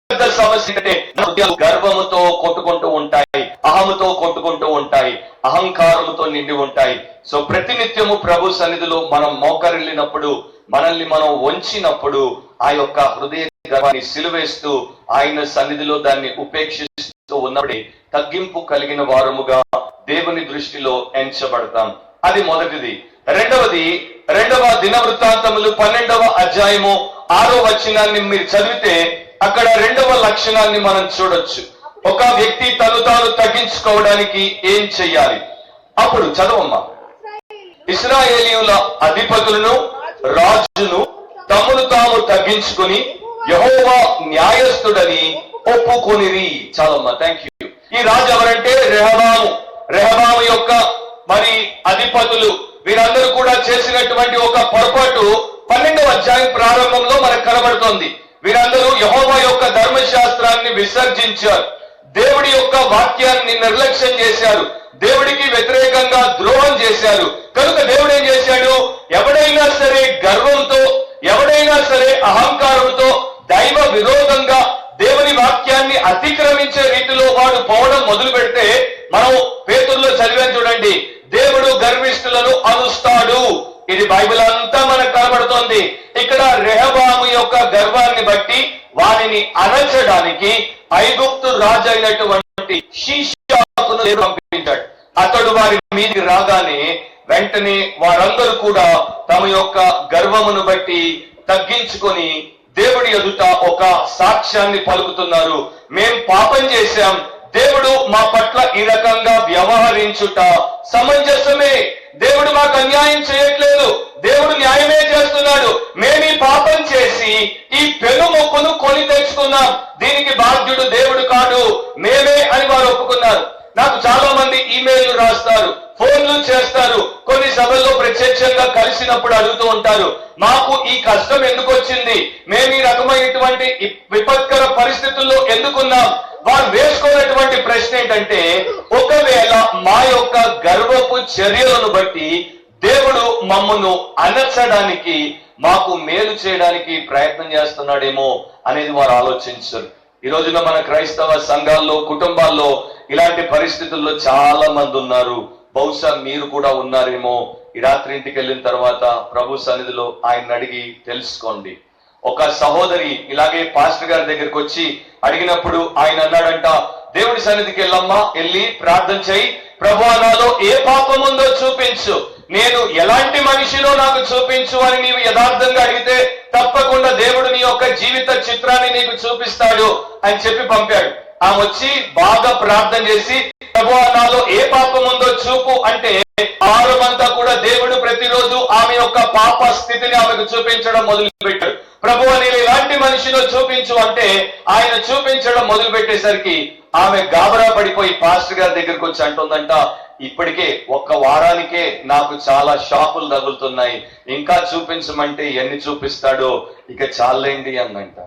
Speaker 5: పెద్ద సమస్య అంటే గర్వముతో కొట్టుకుంటూ ఉంటాయి, అహముతో కొట్టుకుంటూ ఉంటాయి, అహంకారముతో నిండి ఉంటాయి. సో ప్రతినిత్యము ప్రభు సన్నిధిలో మనం మోకరిల్లినప్పుడు, మనల్ని మనం వంచినప్పుడు ఆ యొక్క హృదయ గర్వాన్ని సిలువేస్తూ ఆయన సన్నిధిలో దాన్ని ఉపేక్షిస్తూ ఉన్నప్పుడే తగ్గింపు కలిగిన వారముగా దేవుని దృష్టిలో ఎంచబడతాం. అది మొదటిది. రెండవది, 2వ దినవృత్తాంతములు 12వ అధ్యాయము 6వ వచనాన్ని మీరు చదివితే అక్కడ 2వ లక్షణాన్ని మనం చూడొచ్చు. ఒక వ్యక్తి తను తాను తగ్గించుకోవడానికి ఏం చెయ్యాలి? అప్పుడు చదవమ్మా. ఇశ్రాయేలీయుల అధిపతులను రాజును తమను తాము తగ్గించుకుని యెహోవా న్యాయస్థుడని ఒప్పుకొనిరి. చాలమ్మా, థ్యాంక్ యూ. ఈ రాజు ఎవరంటే రెహబాము యొక్క మరి అధిపతులు. వీరందరూ కూడా చేసినటువంటి ఒక పొరపాటు 12వ అధ్యాయం ప్రారంభంలో మనకు కనబడుతోంది. వీరందరూ యెహోవా యొక్క ధర్మశాస్త్రాన్ని విసర్జించారు, దేవుడి యొక్క వాక్యాన్ని నిర్లక్ష్యం చేశారు, దేవుడికి వ్యతిరేకంగా ద్రోహం చేశారు. కనుక దేవుడు ఏం చేశాడు? ఎవడైనా సరే గర్వంతో, ఎవడైనా సరే అహంకారంతో, దైవ విరోధంగా దేవుని వాక్యాన్ని అతిక్రమించే రీతిలో వాడు పోవడం మొదలు పెడితే, మనం పేతురులో చదివాం చూడండి, దేవుడు గర్విష్ఠులను అనుస్తాడు. ఇది బైబిల్ అంతా మనకు కనబడుతోంది. ఇక్కడ రెహబాము యొక్క గర్వాన్ని బట్టి వారిని అణచడానికి ఐగుప్తు రాజు అయినటువంటి షీషాకును దేవుడు పంపించాడు. అతడు వారి మీదికి రాగానే వెంటనే వారందరూ కూడా తమ యొక్క గర్వమును బట్టి తగ్గించుకొని దేవుడి ఎదుట ఒక సాక్ష్యాన్ని పలుకుతున్నారు. మేం పాపం చేశాం, దేవుడు మా పట్ల ఈ రకంగా వ్యవహరించుట సమంజసమే. దేవుడు మాకు అన్యాయం చేయట్లేదు, దేవుడు న్యాయమే చేస్తున్నాడు. మేమీ పాపం చేసి ఈ పెను మొక్కును కొని తెచ్చుకున్నాం, దీనికి బాధ్యుడు దేవుడు కాదు, మేమే అని వారు ఒప్పుకున్నారు. నాకు చాలా మంది ఈమెయిల్ రాస్తారు, ఫోన్లు చేస్తారు, కొన్ని సభల్లో ప్రత్యక్షంగా కలిసినప్పుడు అడుగుతూ ఉంటారు, మాకు ఈ కష్టం ఎందుకు వచ్చింది, మేము ఈ రకమైనటువంటి విపత్కర పరిస్థితుల్లో ఎందుకున్నాం. వారు వేసుకున్నటువంటి ప్రశ్న ఏంటంటే, ఒకవేళ మా యొక్క గర్వపు చర్యలను బట్టి దేవుడు మమ్మను అణచడానికి, మాకు మేలు చేయడానికి ప్రయత్నం చేస్తున్నాడేమో అనేది వారు ఆలోచించరు. ఈ రోజున మన క్రైస్తవ సంఘాల్లో, కుటుంబాల్లో ఇలాంటి పరిస్థితుల్లో చాలా మంది ఉన్నారు. బహుశా మీరు కూడా ఉన్నారేమో. ఈ రాత్రి ఇంటికి వెళ్ళిన తర్వాత ప్రభు సన్నిధిలో ఆయన అడిగి తెలుసుకోండి. ఒక సహోదరి ఇలాగే పాస్టర్ గారి దగ్గరికి వచ్చి అడిగినప్పుడు ఆయన అన్నాడంట, దేవుడి సన్నిధికి వెళ్ళమ్మా, వెళ్ళి ప్రార్థన చేయి, ప్రభువా నాలో ఏ పాపం ఉందో చూపించు, నేను ఎలాంటి మనిషినో నాకు చూపించు అని నీవు యథార్థంగా అడిగితే తప్పకుండా దేవుడు నీ యొక్క జీవిత చిత్రాన్ని నీకు చూపిస్తాడు అని చెప్పి పంపాడు. ఆమె వచ్చి బాగా ప్రార్థన చేసి, ప్రభువా నాలో ఏ పాపం ఉందో చూపు అంటే వారమంతా కూడా దేవుడు ప్రతిరోజు ఆమె యొక్క పాప స్థితిని ఆమెకు చూపించడం మొదలు పెట్టాడు. ప్రభువా నేను ఎలాంటి మనిషినో చూపించు అంటే ఆయన చూపించడం మొదలు పెట్టేసరికి ఆమె గాబరా పడిపోయి పాస్టర్ గారి దగ్గరికి వచ్చి అంటుందంట, ఇప్పటికే ఒక్క వారానికే నాకు చాలా షాపులు తగులుతున్నాయి, ఇంకా చూపించమంటే ఎన్ని చూపిస్తాడో, ఇక చాలండి అందంట.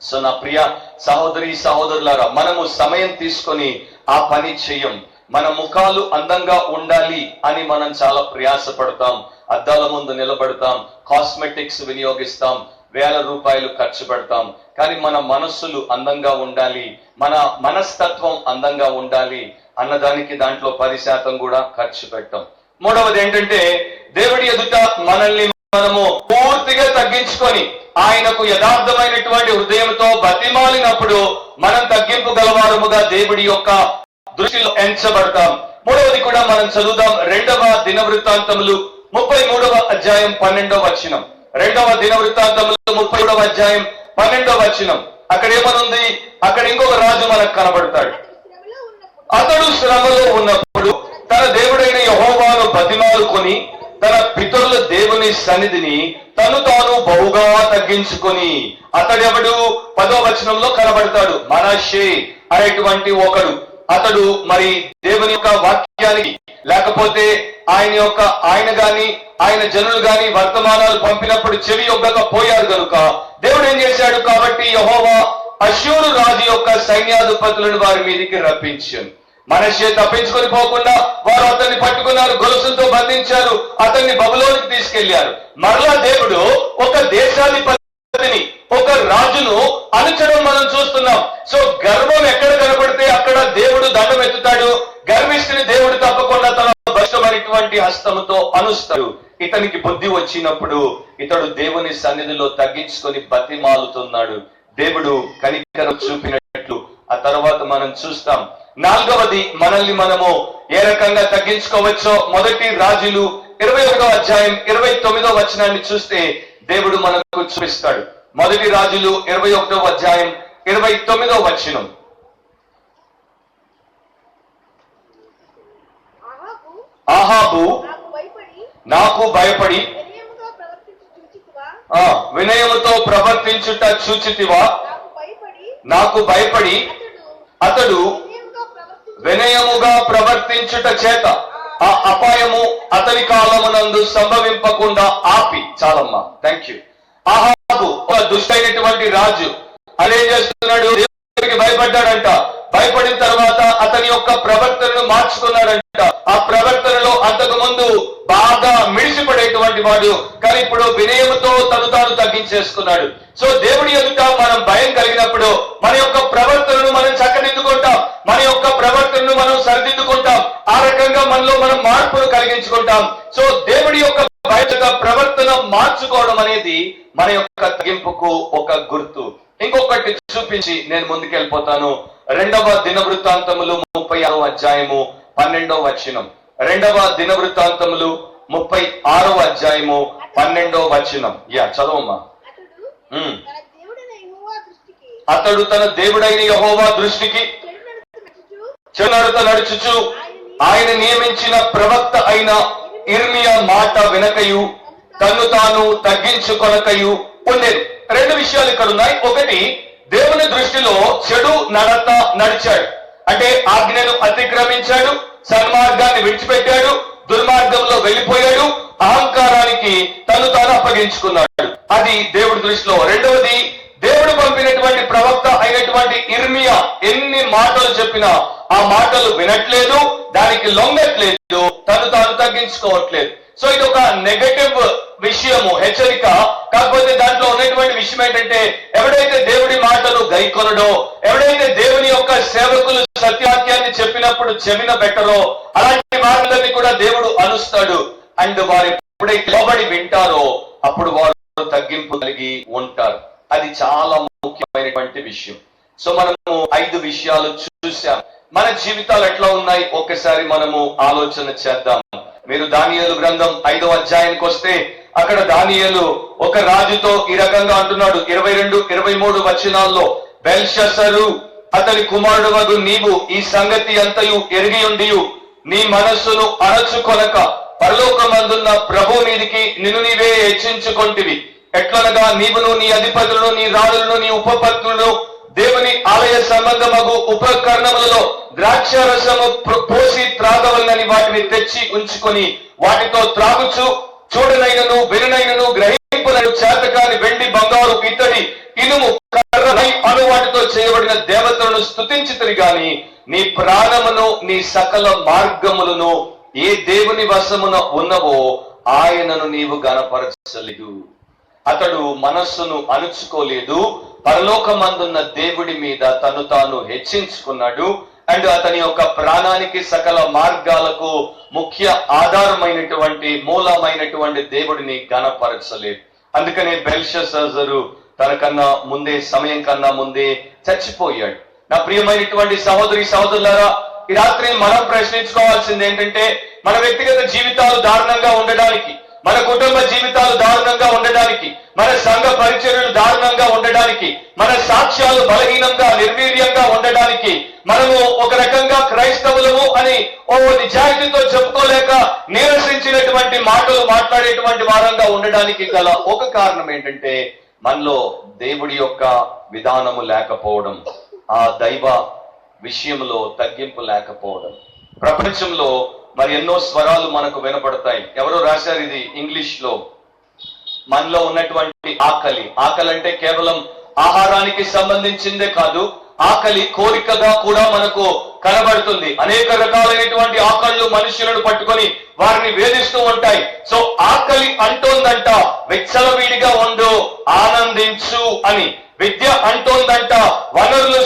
Speaker 5: సో నా ప్రియ సహోదరి సహోదరులారా, మనము సమయం తీసుకొని ఆ పని చెయ్యం. మన ముఖాలు అందంగా ఉండాలి అని మనం చాలా ప్రయాసపడతాం, అద్దాల ముందు నిలబడతాం, కాస్మెటిక్స్ వినియోగిస్తాం, వేల రూపాయలు ఖర్చు పెడతాం. కానీ మన మనస్సులు అందంగా ఉండాలి, మన మనస్తత్వం అందంగా ఉండాలి అన్నదానికి దాంట్లో 10% కూడా ఖర్చు పెట్టాం. మూడవది ఏంటంటే, దేవుడి ఎదుట మనల్ని మనము పూర్తిగా తగ్గించుకొని ఆయనకు యథార్థమైనటువంటి హృదయంతో బతిమాలినప్పుడు మనం తగ్గింపు గలవారముగా దేవుడి యొక్క దృష్టిలో ఎంచబడతాం. మూడవది కూడా మనం చదువుదాం. 2వ దినవృత్తాంతములు 33వ అధ్యాయం 12వ వచనం. 2వ దినవృత్తాంతములు 33వ అధ్యాయం 12వ వచనం. అక్కడ ఏమనుంది? అక్కడ ఇంకొక రాజు మనకు కనబడతాడు. అతడు శ్రమలో ఉన్నప్పుడు తన దేవుడైన యెహోవాను బతిమాలుకొని తన పితరుల దేవుని సన్నిధిని తను తాను బహుగా తగ్గించుకొని, అతడెవడు? 10వ వచనంలో కనబడతాడు. మనష్షే అనేటువంటి ఒకడు. అతడు మరి దేవుని యొక్క వాక్యానికి లేకపోతే ఆయన గాని ఆయన జనులు గాని వర్తమానాలు పంపినప్పుడు చెవి యొగ్గకపోయారు కనుక దేవుడు ఏం చేశాడు? కాబట్టి యెహోవా అష్షూరు రాజు యొక్క సైన్యాధిపతులను వారి మీదికి రప్పించాను. మనష్షే తప్పించుకొని పోకుండా వారు అతన్ని పట్టుకున్నారు, గొలుసులతో బంధించారు, అతన్ని బబులోనికి తీసుకెళ్లారు. మరలా దేవుడు ఒక దేశాధిపతిని, ఒక రాజును అనుచడం మనం చూస్తున్నాం. సో గర్వం ఎక్కడ కనపడితే అక్కడ దేవుడు దండం ఎత్తుతాడు. గర్విష్ఠుని దేవుడు తప్పకుండా తన బలిష్టమైనటువంటి హస్తముతో అనుస్తాడు. ఇతనికి బుద్ధి వచ్చినప్పుడు ఇతడు దేవుని సన్నిధిలో తగ్గించుకొని బతిమాలుతున్నాడు. దేవుడు కనికరం చూపినట్లు ఆ తర్వాత మనం చూస్తాం. 4వది మనల్ని మనము ఏ రకంగా తగ్గించుకోవచ్చో 1 రాజులు 21వ అధ్యాయం 29వ వచనాన్ని చూస్తే దేవుడు మనకు చూపిస్తాడు. 1 రాజులు 21వ అధ్యాయం 29వ వచనం. ఆహాబు నాకు భయపడి వినయముతో ప్రవర్తించుట చూచితివా? నాకు భయపడి అతడు వినయముగా ప్రవర్తించుట చేత ఆ అపాయము అతని కాలమునందు సంభవింపకుండా ఆపి. చాలమ్మా, థ్యాంక్ యూ. ఆహాబు ఒక దుష్టైనటువంటి రాజు. అదేం చేస్తున్నాడు? దేవుడికి భయపడ్డాడంట. భయపడిన తర్వాత అతని యొక్క ప్రవర్తనను మార్చుకున్నాడంట. ఆ ప్రవర్తనలో అంతకు ముందు బాగా మిడిసిపడేటువంటి వాడు, కానీ ఇప్పుడు వినయముతో తను తాను తగ్గించేసుకున్నాడు. సో దేవుడి ఎదుట మనం భయం కలిగినప్పుడు మన యొక్క ప్రవర్తనను మనం చక్కదిద్దుకుంటాం, మన యొక్క ప్రవర్తనను మనం సరిదిద్దుకుంటాం. ఆ రకంగా మనలో మనం మార్పును కలిగించుకుంటాం. సో దేవుడి యొక్క ప్రవర్తన మార్చుకోవడం అనేది మన యొక్క తగ్గింపుకు ఒక గుర్తు. ఇంకొకటి చూపించి నేను ముందుకెళ్ళిపోతాను. 2వ దినవృత్తాంతములు 36వ అధ్యాయము 12వ వచనం. 2వ దినవృత్తాంతములు 36వ అధ్యాయము 12వ వచనం. చదవమ్మా. అతడు తన దేవుడైన యెహోవా దృష్టికి చెడునడత నడుచుచు ఆయన నియమించిన ప్రవక్త అయిన ఇర్మియా మాట వినకయు తన్ను తాను తగ్గించుకొనకయు ఉండేది. 2 విషయాలు ఇక్కడ ఉన్నాయి. ఒకటి, దేవుని దృష్టిలో చెడు నడత నడిచాడు అంటే ఆజ్ఞను అతిక్రమించాడు, సన్మార్గాన్ని విడిచిపెట్టాడు, దుర్మార్గంలో వెళ్ళిపోయాడు, అహంకారానికి తను తాను అప్పగించుకున్నాడు. అది దేవుడి దృష్టిలో. రెండవది, దేవుడు పంపినటువంటి ప్రవక్త అయినటువంటి ఇర్మియా ఎన్ని మాటలు చెప్పినా ఆ మాటలు వినట్లేదు, దానికి లొంగట్లేదు, తను తాను తగ్గించుకోవట్లేదు. సో ఇది ఒక నెగటివ్ విషయము, హెచ్చరిక. కాకపోతే దాంట్లో ఉన్నటువంటి విషయం ఏంటంటే, ఎవడైతే దేవుడి మాటలు గైకొనడో, ఎవడైతే దేవుని యొక్క సేవకులు సత్యవాక్యాన్ని చెప్పినప్పుడు చెవిన పెట్టరో, అలాంటి వారిని కూడా దేవుడు అనుస్తాడు. అండ్ వారు ఎప్పుడైతే లోబడి వింటారో అప్పుడు వారు తగ్గింపు కలిగి ఉంటారు. అది చాలా ముఖ్యమైనటువంటి విషయం. సో మనము 5 విషయాలు చూసాం. మన జీవితాలు ఎట్లా ఉన్నాయి ఒక్కసారి మనము ఆలోచన చేద్దాం. మీరు దానియేలు గ్రంథం 5వ అధ్యాయానికి వస్తే అక్కడ దానియేలు ఒక రాజుతో ఈ రకంగా అంటున్నాడు. 22-23 వచనాల్లో, బెల్షస్సరు అతని కుమారుడు వగు నీవు ఈ సంగతి అంతయు ఎరిగి ఉండియు నీ మనస్సును అణచుకొనక పరలోకమందున్న ప్రభు మీదికి నిన్ను నీవే హెచ్చించుకొంటివి. ఎట్లనగా నీవును నీ అధిపతులను నీ రాజులను నీ ఉపపత్నులను దేవుని ఆలయ సంబంధమగు ఉపకరణములలో ద్రాక్షరసము పోసి త్రాగవలనని వాటిని తెచ్చి ఉంచుకొని వాటితో త్రాగుచు చూడనైనను విననైనను గ్రహింపునైన చేతకాని వెండి బంగారు ఇత్తడి ఇనుము కర్ర అను వాటితో చేయబడిన దేవతలను స్తుతించితిరి గాని నీ ప్రాణమును నీ సకల మార్గములను ఏ దేవుని వశమున ఉన్నవో ఆయనను నీవు గణపరచలేదు. అతడు మనస్సును అణుచుకోలేదు, పరలోకమందున్న దేవుడి మీద తను తాను హెచ్చించుకున్నాడు. అండ్ అతని యొక్క ప్రాణానికి సకల మార్గాలకు ముఖ్య ఆధారమైనటువంటి మూలమైనటువంటి దేవుడిని గణపరచలేదు. అందుకనే బెల్షస్సరు తనకన్నా ముందే, సమయం కన్నా ముందే చచ్చిపోయాడు. నా ప్రియమైనటువంటి సహోదరి సహోదరులారా, ఈ రాత్రి మనం ప్రశ్నించుకోవాల్సింది ఏంటంటే, మన వ్యక్తిగత జీవితాలు దారుణంగా ఉండడానికి, మన కుటుంబ జీవితాలు దారుణంగా ఉండడానికి, మన సంఘ పరిచర్యలు దారుణంగా ఉండడానికి, మన సాక్ష్యాలు బలహీనంగా నిర్వీర్యంగా ఉండడానికి, మనము ఒక రకంగా క్రైస్తవులము అని ఓ నిజాయితీతో చెప్పుకోలేక నీరసించినటువంటి మాటలు మాట్లాడేటువంటి వారంగా ఉండడానికి గల ఒక కారణం ఏంటంటే, మనలో దేవుడి యొక్క విధానము లేకపోవడం, ఆ దైవ విషయంలో తగ్గింపు లేకపోవడం. ప్రపంచంలో మరి ఎన్నో స్వరాలు మనకు వినపడతాయి. ఎవరో రాశారు ఇది ఇంగ్లీష్ లో, మనలో ఉన్నటువంటి ఆకలి అంటే కేవలం ఆహారానికి సంబంధించిందే కాదు, ఆకలి కోరికగా కూడా మనకు కనబడుతుంది. అనేక రకాలైనటువంటి ఆకళ్ళు మనుషులను పట్టుకొని వారిని వేధిస్తూ ఉంటాయి. సో ఆకలి అంటోందంట విచ్చలవిడిగా ఉండు, ఆనందించు అని. విద్య అంటోందంట వనరులు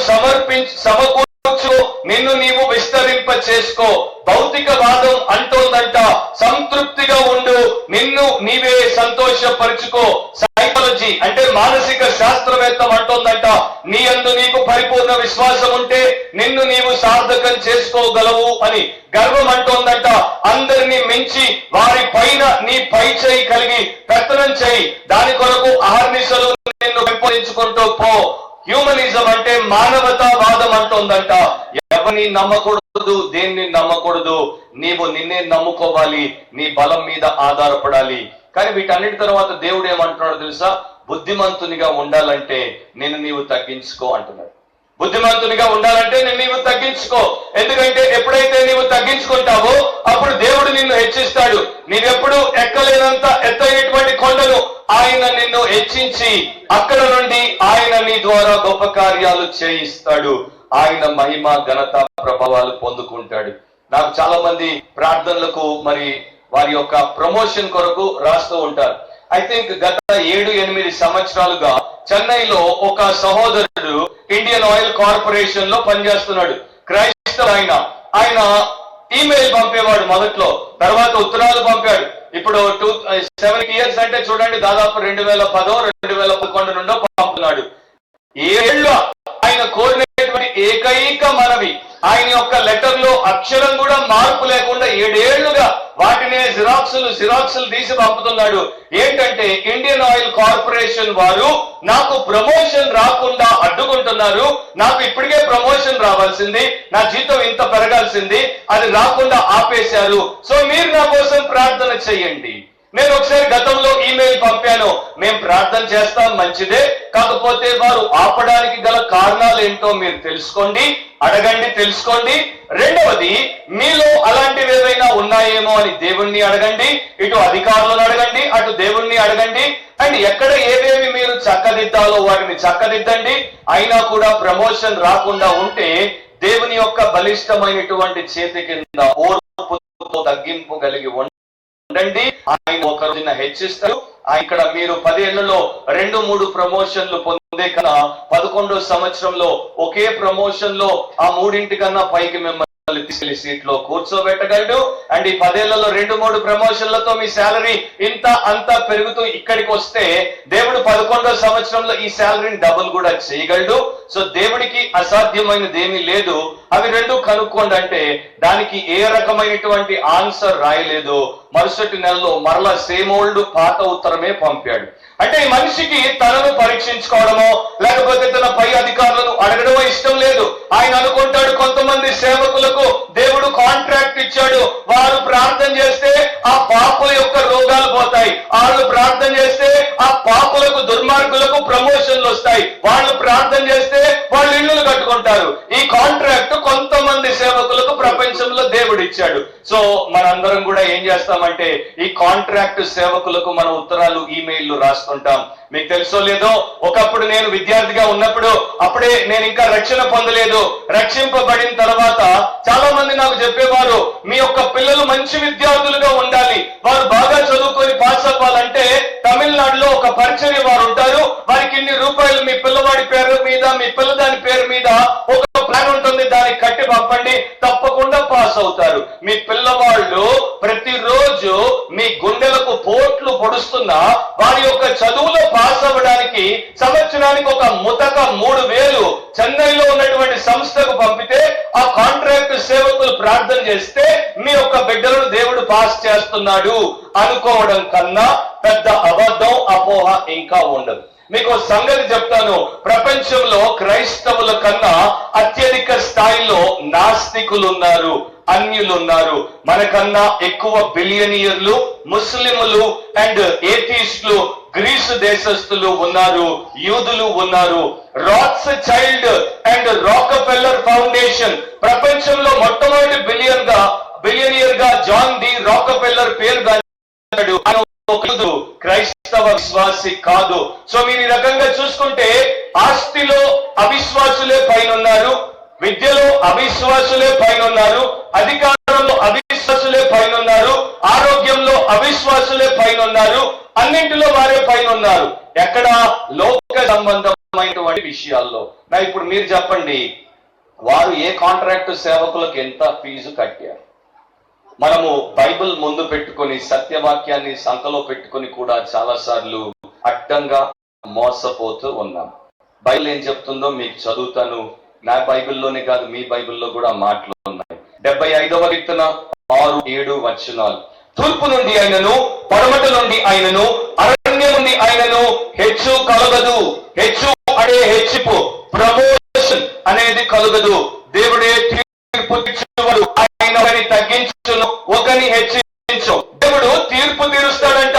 Speaker 5: సమకూర్చు, నిన్ను నీవు విస్తరింప చేసుకో. భౌతికవాదం అంటోందంట సంతృప్తిగా ఉండు, నిన్ను నీవే సంతోషపరుచుకో. సైకాలజీ అంటే మానసిక శాస్త్రవేత్తం అంటోందంట నీ యందు నీకు పరిపూర్ణ విశ్వాసం ఉంటే నిన్ను నీవు సార్థకం చేసుకోగలవు అని. గర్వం అంటోందంట అందరినీ మించి వారి పైన నీ పై చేయి కలిగి పెత్తనం చేయి, దాని కొరకు అహర్నిశలు నిన్ను పెంపొందించుకుంటూ పో. హ్యూమనిజం అంటే మానవతావాదం అంటోందంట ఎవరిని నమ్మకూడదు, దేన్ని నమ్మకూడదు, నీవు నిన్నే నమ్ముకోవాలి, నీ బలం మీద ఆధారపడాలి. కానీ వీటన్నిటి తర్వాత దేవుడు ఏమంటున్నాడు తెలుసా? బుద్ధిమంతునిగా ఉండాలంటే నిన్ను నీవు తగ్గించుకో అంటున్నాడు. బుద్ధిమంతునిగా ఉండాలంటే నిన్ను నీవు తగ్గించుకో. ఎందుకంటే ఎప్పుడైతే నీవు తగ్గించుకుంటావో అప్పుడు దేవుడు నిన్ను హెచ్చిస్తాడు. నీవెప్పుడు ఎక్కలేనంత ఎత్తైనటువంటి కొండను ఆయన నిన్ను హెచ్చించి అక్కడ నుండి ఆయన నీ ద్వారా గొప్ప కార్యాలు చేయిస్తాడు. ఆయన మహిమ ఘనత ప్రభావాలు పొందుకుంటాడు. నాకు చాలా మంది ప్రార్థనలకు మరి వారి యొక్క ప్రమోషన్ కొరకు రాస్తూ ఉంటారు. ఐ థింక్ గత 7-8 సంవత్సరాలుగా చెన్నైలో ఒక సహోదరుడు ఇండియన్ ఆయిల్ కార్పొరేషన్ లో పనిచేస్తున్నాడు. క్రైస్తవ ఆయన ఈమెయిల్ పంపేవాడు మొదట్లో, తర్వాత ఉత్తరాలు పంపాడు. ఇప్పుడు 7 years అంటే చూడండి, దాదాపు 2010-2011 నుండో పంపుతున్నాడు. 7 ఏళ్ళు ఆయన కోరినటువంటి ఏకైక మనవి, ఆయన యొక్క లెటర్ లో అక్షరం కూడా మార్పు లేకుండా 7 ఏళ్లుగా వాటినే జిరాక్సులు తీసి పంపుతున్నాడు. ఏంటంటే ఇండియన్ ఆయిల్ కార్పొరేషన్ వారు నాకు ప్రమోషన్ రాకుండా అడ్డుకుంటున్నారు, నాకు ఇప్పటికే ప్రమోషన్ రావాల్సింది, నా జీతం ఇంత పెరగాల్సింది, అది రాకుండా ఆపేశారు. సో మీరు నా కోసం ప్రార్థన చేయండి. నేను ఒకసారి గతంలో ఈమెయిల్ పంపాను, మేము ప్రార్థన చేస్తాం మంచిదే, కాకపోతే వారు ఆపడానికి గల కారణాలు ఏంటో మీరు తెలుసుకోండి, అడగండి, తెలుసుకోండి. రెండవది, మీలో అలాంటివి ఏవైనా ఉన్నాయేమో అని దేవుణ్ణి అడగండి, ఇటు అధికారులను అడగండి, అటు దేవుణ్ణి అడగండి. అండ్ ఎక్కడ ఏవేవి మీరు చక్కదిద్దాలో వాటిని చక్కదిద్దండి. అయినా కూడా ప్రమోషన్ రాకుండా ఉంటే దేవుని యొక్క బలిష్టమైనటువంటి చేతి కింద ఓర్పుతో తగ్గింపు కలిగి ఉండండి. ఆయన ఒక రోజున హెచ్చిస్తారు. ఇక్కడ మీరు 10 ఏళ్లలో 2-3 ప్రమోషన్లు పొందే కన్నా 11వ సంవత్సరంలో ఒకే ప్రమోషన్ లో ఆ 3 కన్నా పైకి మిమ్మల్ని తీసుకెళ్లి సీట్ లో కూర్చోబెట్టగలడు. అండ్ ఈ 10 ఏళ్లలో 2-3 ప్రమోషన్లతో మీ శాలరీ ఇంత అంతా పెరుగుతూ ఇక్కడికి వస్తే దేవుడు 11వ సంవత్సరంలో ఈ శాలరీని డబుల్ కూడా చేయగలడు. సో దేవుడికి అసాధ్యమైనది ఏమీ లేదు. అవి రెండు కనుక్కోండి అంటే దానికి ఏ రకమైనటువంటి ఆన్సర్ రాయలేదు. మరుసటి నెలలో మరలా సేమ్ ఓల్డ్ పాత ఉత్తరమే పంపాడు. అంటే ఈ మనిషికి తనను పరీక్షించుకోవడమో లేకపోతే తన పై అధికారులను అడగడమో ఇష్టం లేదు. ఆయన అనుకుంటాడు కొంతమంది సేవకులకు దేవుడు కాంట్రాక్ట్ ఇచ్చాడు, వారు ప్రార్థన చేస్తే ఆ పాపుల యొక్క రోగాలు పోతాయి, వాళ్ళు ప్రార్థన చేస్తే ఆ పాపులకు దుర్మార్గులకు ప్రమోషన్లు వస్తాయి, వాళ్ళు ప్రార్థన చేస్తే వాళ్ళు ఇళ్లు కట్టుకుంటారు. ఈ కాంట్రాక్ట్ కొంతమంది సేవకులకు ప్రపంచంలో దేవుడు ఇచ్చాడు. సో మనందరం కూడా ఏం చేస్తామంటే ఈ కాంట్రాక్ట్ సేవకులకు మన ఉత్తరాలు ఈమెయిల్లు రాస్తుంటాం. మీకు తెలుసో లేదో, ఒకప్పుడు నేను విద్యార్థిగా ఉన్నప్పుడు అప్పుడే నేను ఇంకా రక్షణ పొందలేదు. రక్షింపబడిన తర్వాత చాలా మంది నాకు చెప్పేవారు, మీ యొక్క పిల్లలు మంచి విద్యార్థులుగా ఉండాలి, వారు బాగా చదువుకొని పాస్ అవ్వాలంటే తమిళనాడులో ఒక పరిచర్య వారు ఉంటారు, వారికి ఇన్ని రూపాయలు మీ పిల్లవాడి పేరు మీద మీ పిల్లదాని పేరు మీద ఒక ప్లాన్ ఉంటుంది, దానికి కట్టి పంపండి, తప్పకుండా పాస్ అవుతారు. మీ పిల్లవాళ్ళు ప్రతిరోజు మీ గుండెలకు పోట్లు పొడుస్తున్నా వారి యొక్క చదువులో పాస్ అవ్వడానికి సంవత్సరానికి ఒక ముతక 3,000 చెన్నైలో ఉన్నటువంటి సంస్థకు పంపితే ఆ కాంట్రాక్ట్ సేవకులు ప్రార్థన చేస్తే మీ యొక్క బిడ్డలను దేవుడు పాస్ చేస్తున్నాడు అనుకోవడం కన్నా పెద్ద అబద్ధం అపోహ ఇంకా ఉండదు. మీకు సంగతి చెప్తాను, ప్రపంచంలో క్రైస్తవుల కన్నా అత్యధిక స్థాయిలో నాస్తికులు ఉన్నారు, అన్యులు ఉన్నారు. మనకన్నా ఎక్కువ బిలియనియర్లు, ముస్లింలు అండ్ ఏథీస్టులు, గ్రీసు దేశస్థులు ఉన్నారు, యూదులు ఉన్నారు. రాట్స్ చైల్డ్ అండ్ రాకఫెల్లర్ ఫౌండేషన్ ప్రపంచంలో మొట్టమొదటి బిలియనియర్ గా జాన్ డి రాకఫెల్లర్ పేరు క్రైస్తవ విశ్వాసి కాదు. సో మీరు ఈ రకంగా చూసుకుంటే ఆస్తిలో అవిశ్వాసులే పైన ఉన్నారు, విద్యలో అవిశ్వాసులే పైన ఉన్నారు, అధికారంలో అవిశ్వాసులే పైన ఉన్నారు, ఆరోగ్యంలో అవిశ్వాసులే పైన ఉన్నారు, అన్నింటిలో వారే పైన ఉన్నారు. ఎక్కడ? లోక సంబంధమైనటువంటి విషయాల్లో. నా ఇప్పుడు మీరు చెప్పండి, వారు ఏ కాంట్రాక్టు సేవకులకు ఎంత ఫీజు కట్టారు? మనము బైబిల్ ముందు పెట్టుకొని సత్యవాక్యాన్ని సంకలో పెట్టుకొని కూడా చాలా సార్లు అడ్డంగా మోసపోతూ ఉన్నాం. బైబిల్ ఏం చెప్తుందో మీకు చదువుతాను. నా బైబిల్లోనే కాదు, మీ బైబిల్లో కూడా మాటలు ఉన్నాయి. 75వ కీర్తన 6-7 వచనాలు. తూర్పు నుండి ఆయనను, పడమట నుండి ఆయనను, అరణ్యం నుండి ఆయనను హెచ్చు కలగదు. హెచ్చు అనే హెచ్చిపు, ప్రమోషన్ అనేది కలగదు. దేవుడే తీర్పు తీర్చువాడు, ఆయన ఒకరిని తగ్గించును, ఒకరిని హెచ్చించు. దేవుడు తీర్పు తీరుస్తాడంట.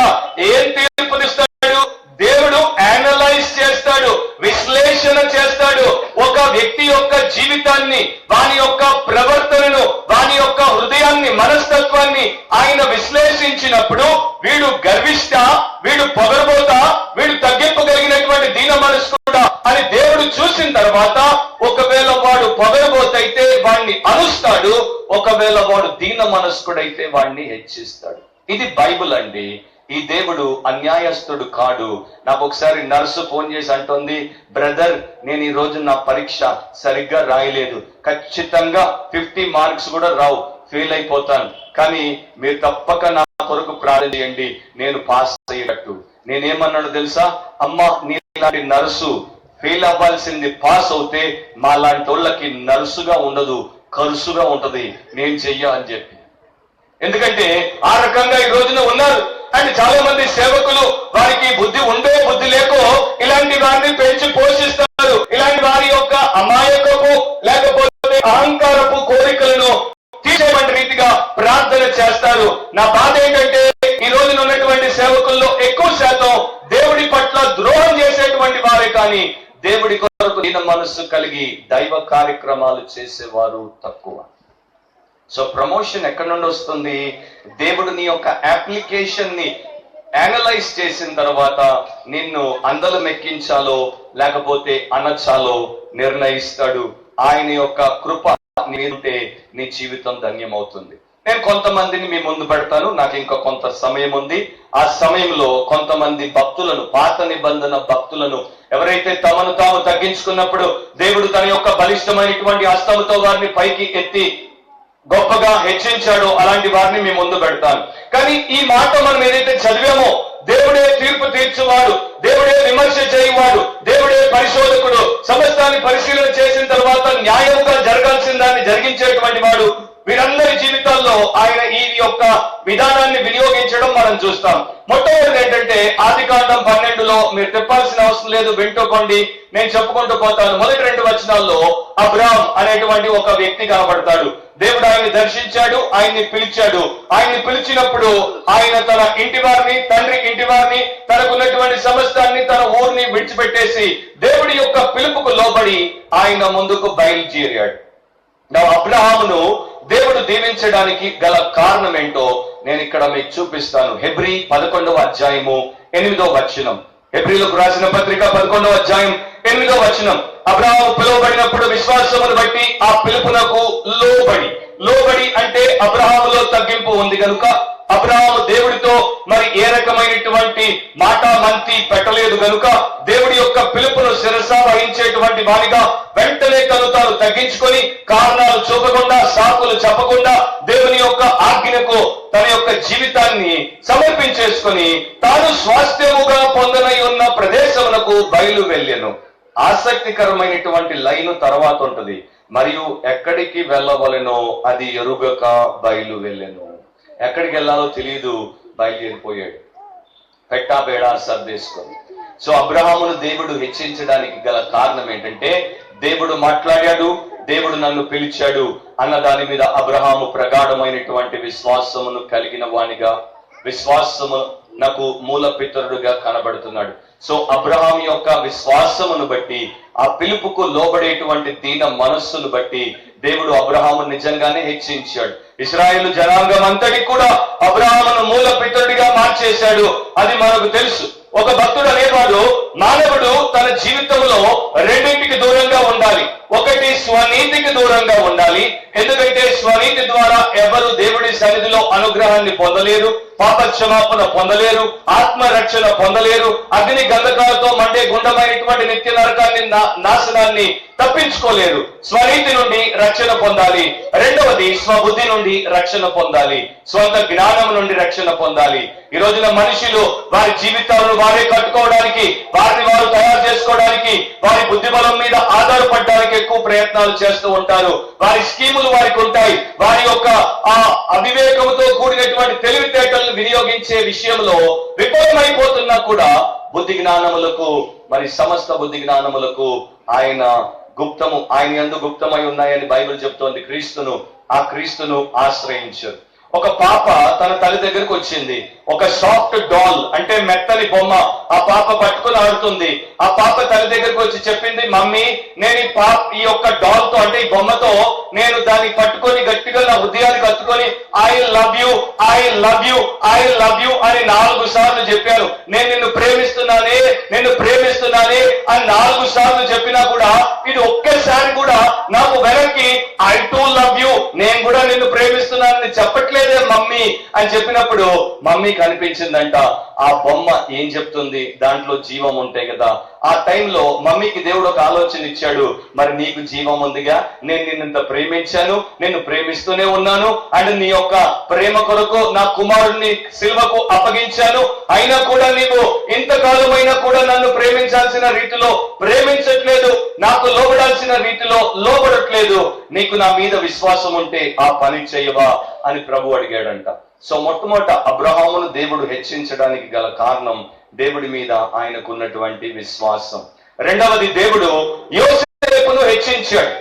Speaker 5: ఏం తీర్పు తీరుస్తాడు? దేవుడు అనలైజ్ చేస్తాడు, విశ్లేషణ చేస్తాడు. ఒక వ్యక్తి యొక్క జీవితాన్ని, వాని యొక్క ప్రవర్తనను, వాని యొక్క హృదయాన్ని, మనస్తత్వాన్ని ఆయన విశ్లేషించినప్పుడు వీడు గర్విష్ట, వీడు పొగరబోతా, వీడు తగ్గింపగలిగినటువంటి దీన మనస్కుడా అని దేవుడు చూసిన తర్వాత ఒకవేళ వాడు పొగరబోతైతే వాడిని అనుస్తాడు, ఒకవేళ వాడు దీన మనస్కుడైతే వాడిని హెచ్చిస్తాడు. ఇది బైబిల్ అండి. ఈ దేవుడు అన్యాయస్తుడు కాడు. నాకు ఒకసారి నర్సు ఫోన్ చేసి అంటుంది, బ్రదర్ నేను ఈ రోజు నా పరీక్ష సరిగ్గా రాయలేదు, ఖచ్చితంగా 50 మార్క్స్ కూడా రావు, ఫెయిల్ అయిపోతాను, కానీ మీరు తప్పక నా కొరకు ప్రార్థన చేయండి, నేను పాస్ అయ్యేటట్టు. నేనేమన్నాను తెలుసా? అమ్మ నీలాంటి నర్సు ఫెయిల్ అవ్వాల్సింది పాస్ అవుతే మా లాంటి వాళ్ళకి నర్సుగా ఉండదు, కరుసుగా ఉంటది, నేను చెయ్య అని చెప్పి. ఎందుకంటే ఆ రకంగా ఈ రోజున ఉన్నారు. అండ్ చాలా మంది సేవకులు వారికి బుద్ధి ఉండే బుద్ధి లేకో ఇలాంటి వారిని పెంచి పోషిస్తారు. ఇలాంటి వారి యొక్క అమాయకపు లేకపోతే అహంకారపు కోరికలను తీసేటువంటి రీతిగా ప్రార్థన చేస్తారు. నా బాధ ఏంటంటే ఈ రోజున ఉన్నటువంటి సేవకుల్లో ఎక్కువ శాతం దేవుడి పట్ల ద్రోహం చేసేటువంటి వారే కానీ దేవుడి కొరకు దీన మనస్సు కలిగి దైవ కార్యక్రమాలు చేసేవారు తక్కువ. సో ప్రమోషన్ ఎక్కడి నుండి వస్తుంది? దేవుడు నీ యొక్క అప్లికేషన్ ని అనలైజ్ చేసిన తర్వాత నిన్ను అందలం ఎక్కించాలో లేకపోతే అనచాలో నిర్ణయిస్తాడు. ఆయన యొక్క కృప నీరుంటే నీ జీవితం ధన్యమవుతుంది. నేను కొంతమందిని మీ ముందు పెడతాను, నాకు ఇంకా కొంత సమయం ఉంది. ఆ సమయంలో కొంతమంది భక్తులను, పాత నిబంధన భక్తులను, ఎవరైతే తమను తాము తగ్గించుకున్నప్పుడు దేవుడు తన యొక్క బలిష్టమైనటువంటి హస్తముతో వారిని పైకి ఎత్తి గొప్పగా హెచ్చించాడో అలాంటి వారిని మీ ముందు పెడతాను. కానీ ఈ మాట మనం ఏదైతే చదివామో, దేవుడే తీర్పు తీర్చువాడు, దేవుడే విమర్శ చేయువాడు, దేవుడే పరిశోధకుడు, సమస్తాన్ని పరిశీలన చేసిన తర్వాత న్యాయముగా జరగాల్సిన దాన్ని జరిగించేటువంటి వాడు, వీరందరి జీవితాల్లో ఆయన ఈ యొక్క విధానాన్ని వినియోగించడం మనం చూస్తాం. మొట్టమొదటి ఏంటంటే ఆదికాండం 12లో మీరు తిప్పాల్సిన అవసరం లేదు, వింటుకోండి, నేను చెప్పుకుంటూ పోతాను. మొదటి 2 వచనాల్లో అబ్రాహాం అనేటువంటి ఒక వ్యక్తి కనబడతాడు. దేవుడు ఆయన్ని దర్శించాడు, ఆయన్ని పిలిచాడు. ఆయన్ని పిలిచినప్పుడు ఆయన తన ఇంటి వారిని, తండ్రి ఇంటి వారిని, తనకున్నటువంటి సమస్తాన్ని, తన ఊరిని విడిచిపెట్టేసి దేవుడి యొక్క పిలుపుకు లోబడి ఆయన ముందుకు బయలుదేరాడు. అబ్రహామును దేవుడు దీవించడానికి గల కారణం ఏంటో నేను ఇక్కడ మీకు చూపిస్తాను. హెబ్రీ 11వ అధ్యాయము 8వ వచనం. హెబ్రీలకు రాసిన పత్రిక 11వ అధ్యాయం 8వ వచనం. అబ్రహాము పిలువబడినప్పుడు విశ్వాసమును బట్టి ఆ పిలుపునకు లోబడి అంటే అబ్రహాములో తగ్గింపు ఉంది కనుక, అబ్రహాము దేవుడితో మరి ఏ రకమైనటువంటి మంతి పెట్టలేదు కనుక, దేవుడి యొక్క పిలుపును శిరస వహించేటువంటి వారిగా వెంటనే తాను తగ్గించుకొని, కారణాలు చూపకుండా, సాకులు చెప్పకుండా, దేవుని యొక్క ఆజ్ఞకు తన యొక్క జీవితాన్ని సమర్పించేసుకొని తాను స్వాస్థ్యముగా పొందనై ఉన్న ప్రదేశమునకు బయలు వెళ్ళెను. ఆసక్తికరమైనటువంటి లైను తర్వాత ఉంటది. మరియు ఎక్కడికి వెళ్ళవలెనో అది ఎరుగక బయలు వెళ్ళెను. ఎక్కడికి వెళ్ళాలో తెలియదు, బయలుదేరిపోయాడు, పెట్టాబేడా సర్దేసుకొని. సో అబ్రహామును దేవుడు హెచ్చించడానికి గల కారణం ఏంటంటే, దేవుడు మాట్లాడాడు, దేవుడు నన్ను పిలిచాడు అన్న దాని మీద అబ్రహాము ప్రగాఢమైనటువంటి విశ్వాసమును కలిగిన వానిగా, విశ్వాసము నాకు మూల పితరుడుగా కనబడుతున్నాడు. సో అబ్రహాం యొక్క విశ్వాసమును బట్టి, ఆ పిలుపుకు లోబడేటువంటి దీన మనస్సును బట్టి దేవుడు అబ్రహాము నిజంగానే హెచ్చించాడు. ఇశ్రాయేలు జనాంగం అంతటికి కూడా అబ్రహామును మూల పితరుడిగా మార్చేశాడు. అది మనకు తెలుసు. ఒక భక్తుడు అనేవాడు, మానవుడు తన జీవితంలో రెండింటికి దూరంగా ఉండాలి. ఒకటి స్వనీతికి దూరంగా ఉండాలి. ఎందుకంటే స్వనీతి ద్వారా ఎవరు దేవుడి సన్నిధిలో అనుగ్రహాన్ని పొందలేరు, పాపక్షమాపణ పొందలేరు, ఆత్మరక్షణ పొందలేరు, అగ్ని గంధకాలతో మండే గుండమైనటువంటి నిత్య నరకాన్ని, నాశనాన్ని తప్పించుకోలేరు. స్వనీతి నుండి రక్షణ పొందాలి. రెండవది స్వబుద్ధి నుండి రక్షణ పొందాలి. స్వంత జ్ఞానం నుండి రక్షణ పొందాలి. ఈ రోజున మనుషులు వారి జీవితాలను వారే కట్టుకోవడానికి, వారిని వారు తయారు చేసుకోవడానికి, వారి బుద్ధిబలం మీద ఆధారపడడానికి ఎక్కువ ప్రయత్నాలు చేస్తూ ఉంటారు. వారి స్కీములు వారికి ఉంటాయి. వారి యొక్క ఆ అవివేకంతో కూడినటువంటి తెలివితేటలను వినియోగించే విషయంలో విఫలమైపోతున్నా కూడా బుద్ధి జ్ఞానములకు, మరి సమస్త బుద్ధి జ్ఞానములకు ఆయన యందు గుప్తమై ఉన్నాయని బైబిల్ చెప్తోంది. ఆ క్రీస్తును ఆశ్రయించారు. ఒక పాప తన తల్లి దగ్గరకు వచ్చింది. ఒక సాఫ్ట్ డాల్ అంటే మెత్తని బొమ్మ ఆ పాప పట్టుకుని ఆడుతుంది. ఆ పాప తల్లి దగ్గరకు వచ్చి చెప్పింది, మమ్మీ నేను ఈ యొక్క డాల్ తో అంటే ఈ బొమ్మతో నేను దాన్ని పట్టుకొని గట్టిగా నా హృదయానికి హత్తుకొని I love you I love you I love you అని 4 సార్లు చెప్పాను. నేను నిన్ను ప్రేమిస్తున్నానే అని 4 సార్లు చెప్పినా కూడా ఇది ఒక్కసారి కూడా నాకు వెనక్కి ఐ టు లవ్ యూ, నేను కూడా నిన్ను ప్రేమిస్తున్నానని చెప్పట్లేదే మమ్మీ అని చెప్పినప్పుడు మమ్మీ కనిపించిందంట ఆ బొమ్మ ఏం చెప్తుంది, దాంట్లో జీవం ఉంటాయి కదా. ఆ టైంలో మమ్మీకి దేవుడు ఒక ఆలోచన ఇచ్చాడు, మరి నీకు జీవం ఉందిగా, నేను నిన్నంత ప్రేమించాను, నిన్ను ప్రేమిస్తూనే ఉన్నాను, అండ్ నీ యొక్క ప్రేమ కొరకు నా కుమారుడిని సిలువకు అప్పగించాను, అయినా కూడా నీవు ఇంతకాలమైనా కూడా నన్ను ప్రేమించాల్సిన రీతిలో ప్రేమించట్లేదు, నాకు లోబడాల్సిన రీతిలో లోబడట్లేదు, నీకు నా మీద విశ్వాసం ఉంటే ఆ పని చేయవా అని ప్రభు అడిగాడంట. సో మొట్టమొదట అబ్రహామును దేవుడు హెచ్చించడానికి గల కారణం దేవుడి మీద ఆయనకున్నటువంటి విశ్వాసం. రెండవది దేవుడు యోసేపును హెచ్చించాడు.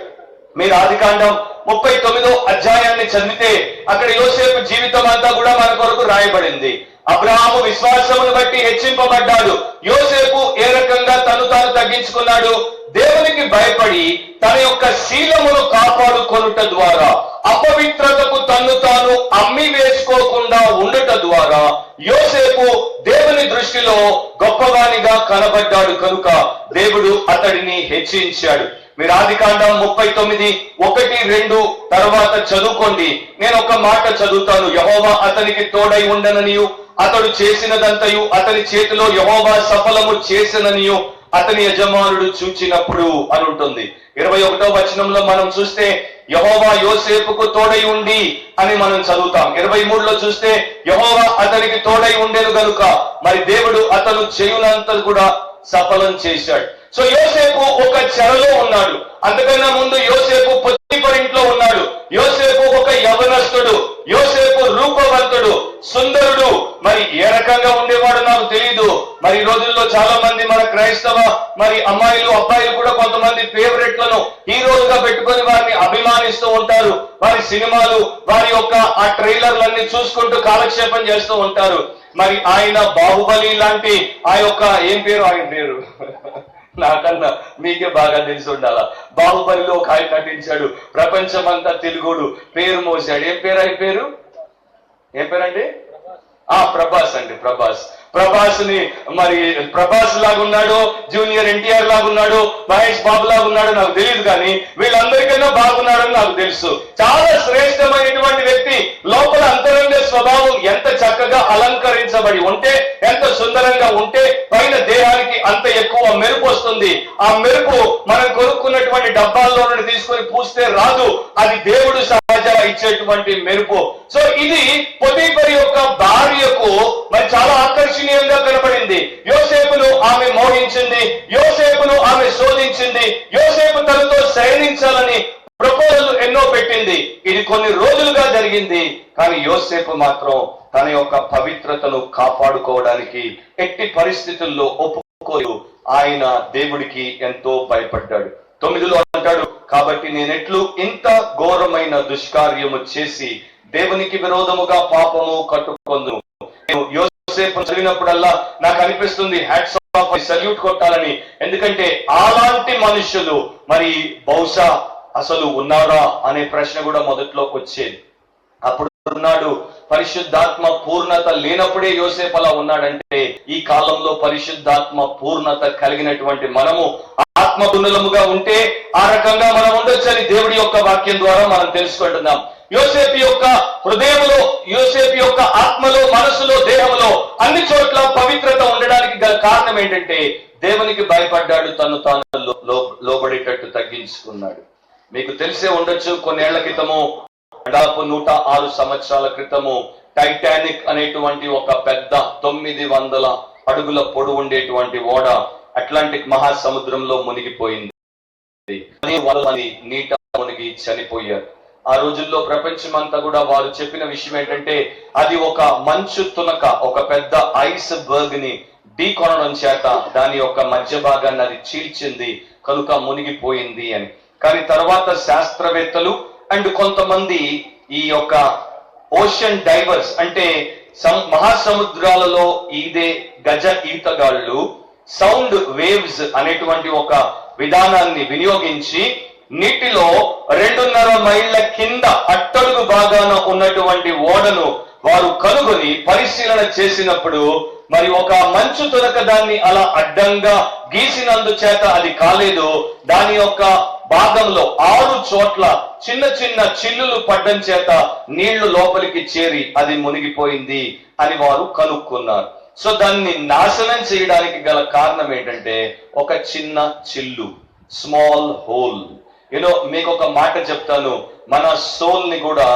Speaker 5: మీరు ఆదికాండం 39వ అధ్యాయాన్ని చదివితే అక్కడ యోసేపు జీవితం అంతా కూడా మన కొరకు రాయబడింది. అబ్రహాము విశ్వాసమును బట్టి హెచ్చింపబడ్డాడు. యోసేపు ఏ రకంగా తాను తగ్గించుకున్నాడు, దేవునికి భయపడి తన యొక్క శీలమును కాపాడుకొనుట ద్వారా, అపవిత్రతకు తాను అమ్మి వేసుకోకుండా ఉండుట ద్వారా యోసేపు దేవుని దృష్టిలో గొప్పవానిగా కనబడ్డాడు కనుక దేవుడు అతడిని హెచ్చించాడు. మీరు ఆదికాండం 39:1-2 తర్వాత చదువుకోండి. నేను ఒక మాట చదువుతాను. యెహోవా అతనికి తోడై ఉండననియు, అతడు చేసినదంతయు అతని చేతిలో యెహోవా సఫలము చేసిననియు అతని యజమానుడు చూచినప్పుడు అని ఉంటుంది. 21వ వచనంలో మనం చూస్తే యెహోవా యోసేపుకు తోడై ఉండి అని మనం చదువుతాం. 23లో చూస్తే యెహోవా అతనికి తోడై ఉండేను గనుక మరి దేవుడు అతను చేయునంత కూడా సఫలం చేశాడు. సో యోసేపు ఒక చెరలో ఉన్నాడు. అంతకన్నా ముందు యోసేపు పొత్తిఫర్ ఇంట్లో ఉన్నాడు. యోసేపు ఒక యవనస్తుడు, యోసేపు రూపవంతుడు, సుందరుడు. మరి ఏ రకంగా ఉండేవాడు నాకు తెలియదు. మరి ఈ రోజుల్లో చాలా మంది మన క్రైస్తవ మరి అమ్మాయిలు అబ్బాయిలు కూడా కొంతమంది ఫేవరెట్లను హీరోలుగా పెట్టుకొని వారిని అభిమానిస్తూ ఉంటారు. వారి సినిమాలు, వారి యొక్క ఆ ట్రైలర్లన్నీ చూసుకుంటూ కాలక్షేపం చేస్తూ ఉంటారు. మరి ఆయన బాహుబలి లాంటి ఆ యొక్క ఏం పేరు ఆయన పేరు నాకన్నా మీకే బాగా తెలిసి ఉండాలా. బాహుబలిలో ఒక ఆయన నటించాడు, ప్రపంచమంతా తెలుగుడు, పేరు మోసాడు. ఏం పేరండి? ప్రభాస్ అండి. ప్రభాస్ ని మరి ప్రభాస్ లాగున్నాడు, జూనియర్ ఎన్టీఆర్ లాగున్నాడు, మహేష్ బాబు లాగున్నాడు నాకు తెలియదు, కానీ వీళ్ళందరికన్నా బాగున్నాడని నాకు తెలుసు. చాలా శ్రేష్టమైనటువంటి వ్యక్తి. లోపల అంతరంగ స్వభావం ఎంత చక్కగా అలంకరించబడి ఉంటే, ఎంత సుందరంగా ఉంటే పైన దేహానికి అంత ఎక్కువ మెరుపు వస్తుంది. ఆ మెరుపు మనం కొనుక్కున్నటువంటి డబ్బాల్లో నుండి తీసుకొని పూస్తే రాదు, అది దేవుడు సహజంగా ఇచ్చేటువంటి మెరుపు. సో ఇది పొతీఫరు యొక్క భార్యకు మరి చాలా ఆకర్షణీయంగా కనబడింది. యోసేపును ఆమె మోహించింది, యోసేపును ఆమె శోధించింది, యోసేపు తనతో శయనించాలని ప్రపోజల్ ఎన్నో పెట్టింది. ఇది కొన్ని రోజులుగా జరిగింది. కానీ యోసేపు మాత్రం తన యొక్క పవిత్రతను కాపాడుకోవడానికి ఎట్టి పరిస్థితుల్లో ఒప్పుకోలేదు. ఆయన దేవుడికి ఎంతో భయపడ్డాడు. 9లో అంటాడు, కాబట్టి నేనెట్లు ఇంత ఘోరమైన దుష్కార్యము చేసి దేవునికి విరోధముగా పాపము కట్టుకొందును. యోసేపు చదివినప్పుడల్లా నాకు అనిపిస్తుంది హ్యాట్స్ ఆఫ్, సల్యూట్ కొట్టాలని. ఎందుకంటే అలాంటి మనుషులు మరి బహుశా అసలు ఉన్నారా అనే ప్రశ్న కూడా మొదట్లోకి వచ్చేది. అప్పుడు ఉన్నాడు. పరిశుద్ధాత్మ పూర్ణత లేనప్పుడే యోసేపు అలా ఉన్నాడంటే, ఈ కాలంలో పరిశుద్ధాత్మ పూర్ణత కలిగినటువంటి మనము ఆత్మగుణముగా ఉంటే ఆ రకంగా మనం ఉండొచ్చని దేవుడి యొక్క వాక్యం ద్వారా మనం తెలుసుకుంటున్నాం. యోసేపు యొక్క హృదయంలో, యోసేపు యొక్క ఆత్మలో, మనసులో, దేహంలో అన్ని చోట్ల పవిత్రత ఉండడానికి గల కారణం ఏంటంటే దేవునికి భయపడ్డాడు, తను తాను లోబడేటట్టు తగ్గించుకున్నాడు. మీకు తెలిసే ఉండొచ్చు, కొన్నేళ్ల క్రితము, దాదాపు 106 సంవత్సరాల క్రితము టైటానిక్ అనేటువంటి ఒక పెద్ద 900 అడుగుల పొడవు ఉండేటువంటి ఓడ అట్లాంటిక్ మహాసముద్రంలో మునిగిపోయింది. నీట మునిగి చనిపోయారు. ఆ రోజుల్లో ప్రపంచమంతా కూడా వారు చెప్పిన విషయం ఏంటంటే అది ఒక మంచు తునక, ఒక పెద్ద ఐస్ బర్గ్ ని ఢీకొనడం చేత దాని యొక్క మధ్య భాగాన్ని అది చీల్చింది కనుక మునిగిపోయింది అని. కానీ తర్వాత శాస్త్రవేత్తలు అండ్ కొంతమంది ఈ యొక్క ఓషన్ డైవర్స్ అంటే మహాసముద్రాలలో ఈదే గజ ఈతగాళ్ళు సౌండ్ వేవ్స్ అనేటువంటి ఒక విధానాన్ని వినియోగించి నీటిలో 2.5 మైళ్ళ కింద అట్టడుగు భాగాన ఉన్నటువంటి ఓడను వారు కనుగొని పరిశీలన చేసినప్పుడు మరి ఒక మంచు తునక దాన్ని అలా అడ్డంగా గీసినందు చేత అది కాలేదు. దాని యొక్క భాగంలో 6 చోట్ల చిన్న చిన్న చిల్లులు పడ్డం చేత నీళ్లు లోపలికి చేరి అది మునిగిపోయింది అని వారు కనుక్కున్నారు. సో దాన్ని నాశనం చేయడానికి గల కారణం ఏంటంటే ఒక చిన్న చిల్లు, స్మాల్ హోల్. మీకు ఒక మాట చెప్తాను, మన సోల్ ని కూడా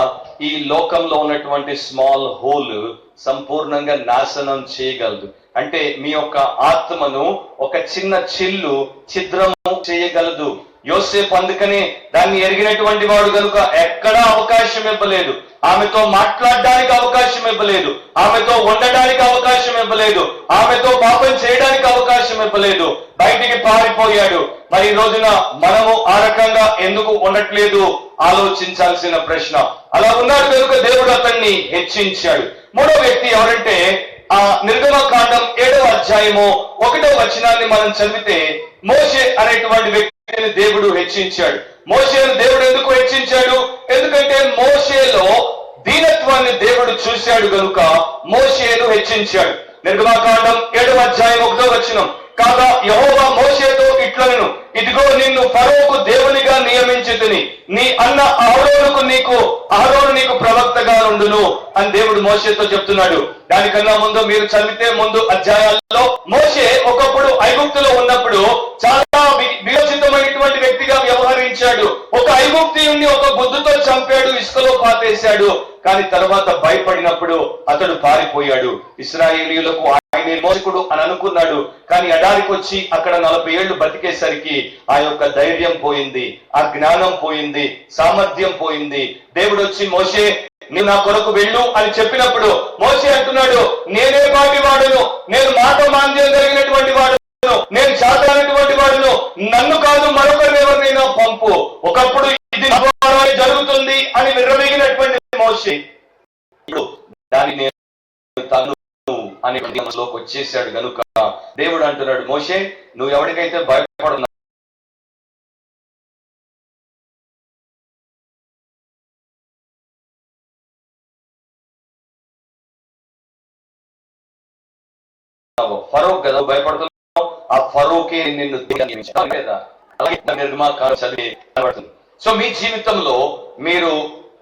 Speaker 5: ఈ లోకంలో ఉన్నటువంటి స్మాల్ హోల్ సంపూర్ణంగా నాశనం చేయగలదు. అంటే మీ యొక్క ఆత్మను ఒక చిన్న చిల్లు ఛిద్రము చేయగలదు. యోసేపు అందుకనే దాన్ని ఎరిగినటువంటి వాడు కనుక ఎక్కడా అవకాశం ఇవ్వలేదు, ఆమెతో మాట్లాడడానికి అవకాశం ఇవ్వలేదు, ఆమెతో ఉండడానికి అవకాశం ఇవ్వలేదు, ఆమెతో పాపం చేయడానికి అవకాశం ఇవ్వలేదు, బయటికి పారిపోయాడు. మరి ఈ రోజున మనము ఆ రకంగా ఎందుకు ఉండట్లేదు ఆలోచించాల్సిన ప్రశ్న. అలా ఉన్నాడు కనుక దేవుడు అతన్ని హెచ్చించాడు. 3వ వ్యక్తి ఎవరంటే ఆ నిర్గమకాండం 7వ అధ్యాయము 1వ వచనాన్ని మనం చదివితే మోషే అనేటువంటి వ్యక్తిని దేవుడు హెచ్చించాడు. మోషేను దేవుడు ఎందుకు హెచ్చించాడు? ఎందుకంటే మోషేలో దీనత్వాన్ని దేవుడు చూశాడు కనుక మోషేను హెచ్చించాడు. నిర్గమకాండం 7వ అధ్యాయం 1వ వచనం, కాగా యెహోవా మోషేతో ఇట్లనెను, ఇదిగో నిన్ను ఫరోకు దేవునిగా నియమించితిని, నీ అన్న అహరోను నీకు ప్రవక్తగా ఉండును అని దేవుడు మోషేతో చెప్తున్నాడు. దానికన్నా ముందు మీరు చదివితే ముందు అధ్యాయాల్లో మోషే ఒకప్పుడు ఐగుప్తులో ఉన్నప్పుడు చాలా వియోచితమైనటువంటి వ్యక్తిగా వ్యవహరించాడు. ఒక ఐగుప్తీయుణ్ణి ఒక గుద్దుతో చంపాడు, ఇసుకలో పాతేశాడు. కానీ తర్వాత భయపడినప్పుడు అతడు పారిపోయాడు. ఇశ్రాయేలీయులకు ఆయన మోసకుడు అని అనుకున్నాడు. కానీ ఎడారికి వచ్చి అక్కడ 40 ఏళ్లు బతికేసరికి ఆ యొక్క ధైర్యం పోయింది, ఆ జ్ఞానం పోయింది, సామర్థ్యం పోయింది. దేవుడు వచ్చి మోషే నీవు నా కొరకు వెళ్ళు అని చెప్పినప్పుడు మోషే అంటున్నాడు, నేనే పాటి వాడును, నేను మాట మాంద్యం కలిగినటువంటి వాడును, నేను చాతనటువంటి వాడును, నన్ను కాదు మరొకరినెవరినైనా పంపు. ఒకప్పుడు ఇది జరుగుతుంది అని విర్రవీగినటువంటి మోషే దాన్ని నేను తను అనే లోకి వచ్చేసాడు. కనుక దేవుడు అంటున్నాడు, మోషే నువ్వు ఎవరికైతే భయపడున్నావు ఫరో కదా భయపడుతున్నావు, ఆ ఫరోకే నిన్ను లేదా నిర్మాకారం చదివి కనబడుతుంది. సో మీ జీవితంలో మీరు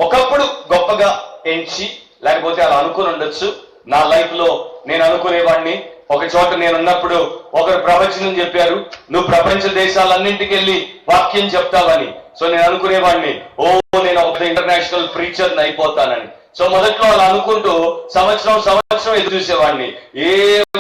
Speaker 5: ఒకప్పుడు గొప్పగా ఎంచి లేకపోతే అలా అనుకుని ఉండొచ్చు. నా లైఫ్ లో నేను అనుకునేవాడిని, ఒక చోట నేనున్నప్పుడు ఒకరు ప్రవచనం చెప్పారు, నువ్వు ప్రపంచ దేశాలన్నింటికి వెళ్ళి వాక్యం చెప్తావని. సో నేను అనుకునేవాడిని, నేను ఒక ఇంటర్నేషనల్ ప్రీచర్ని అయిపోతానని. సో మొదట్లో అలా అనుకుంటూ సంవత్సరం ఎదురు చూసేవాడిని.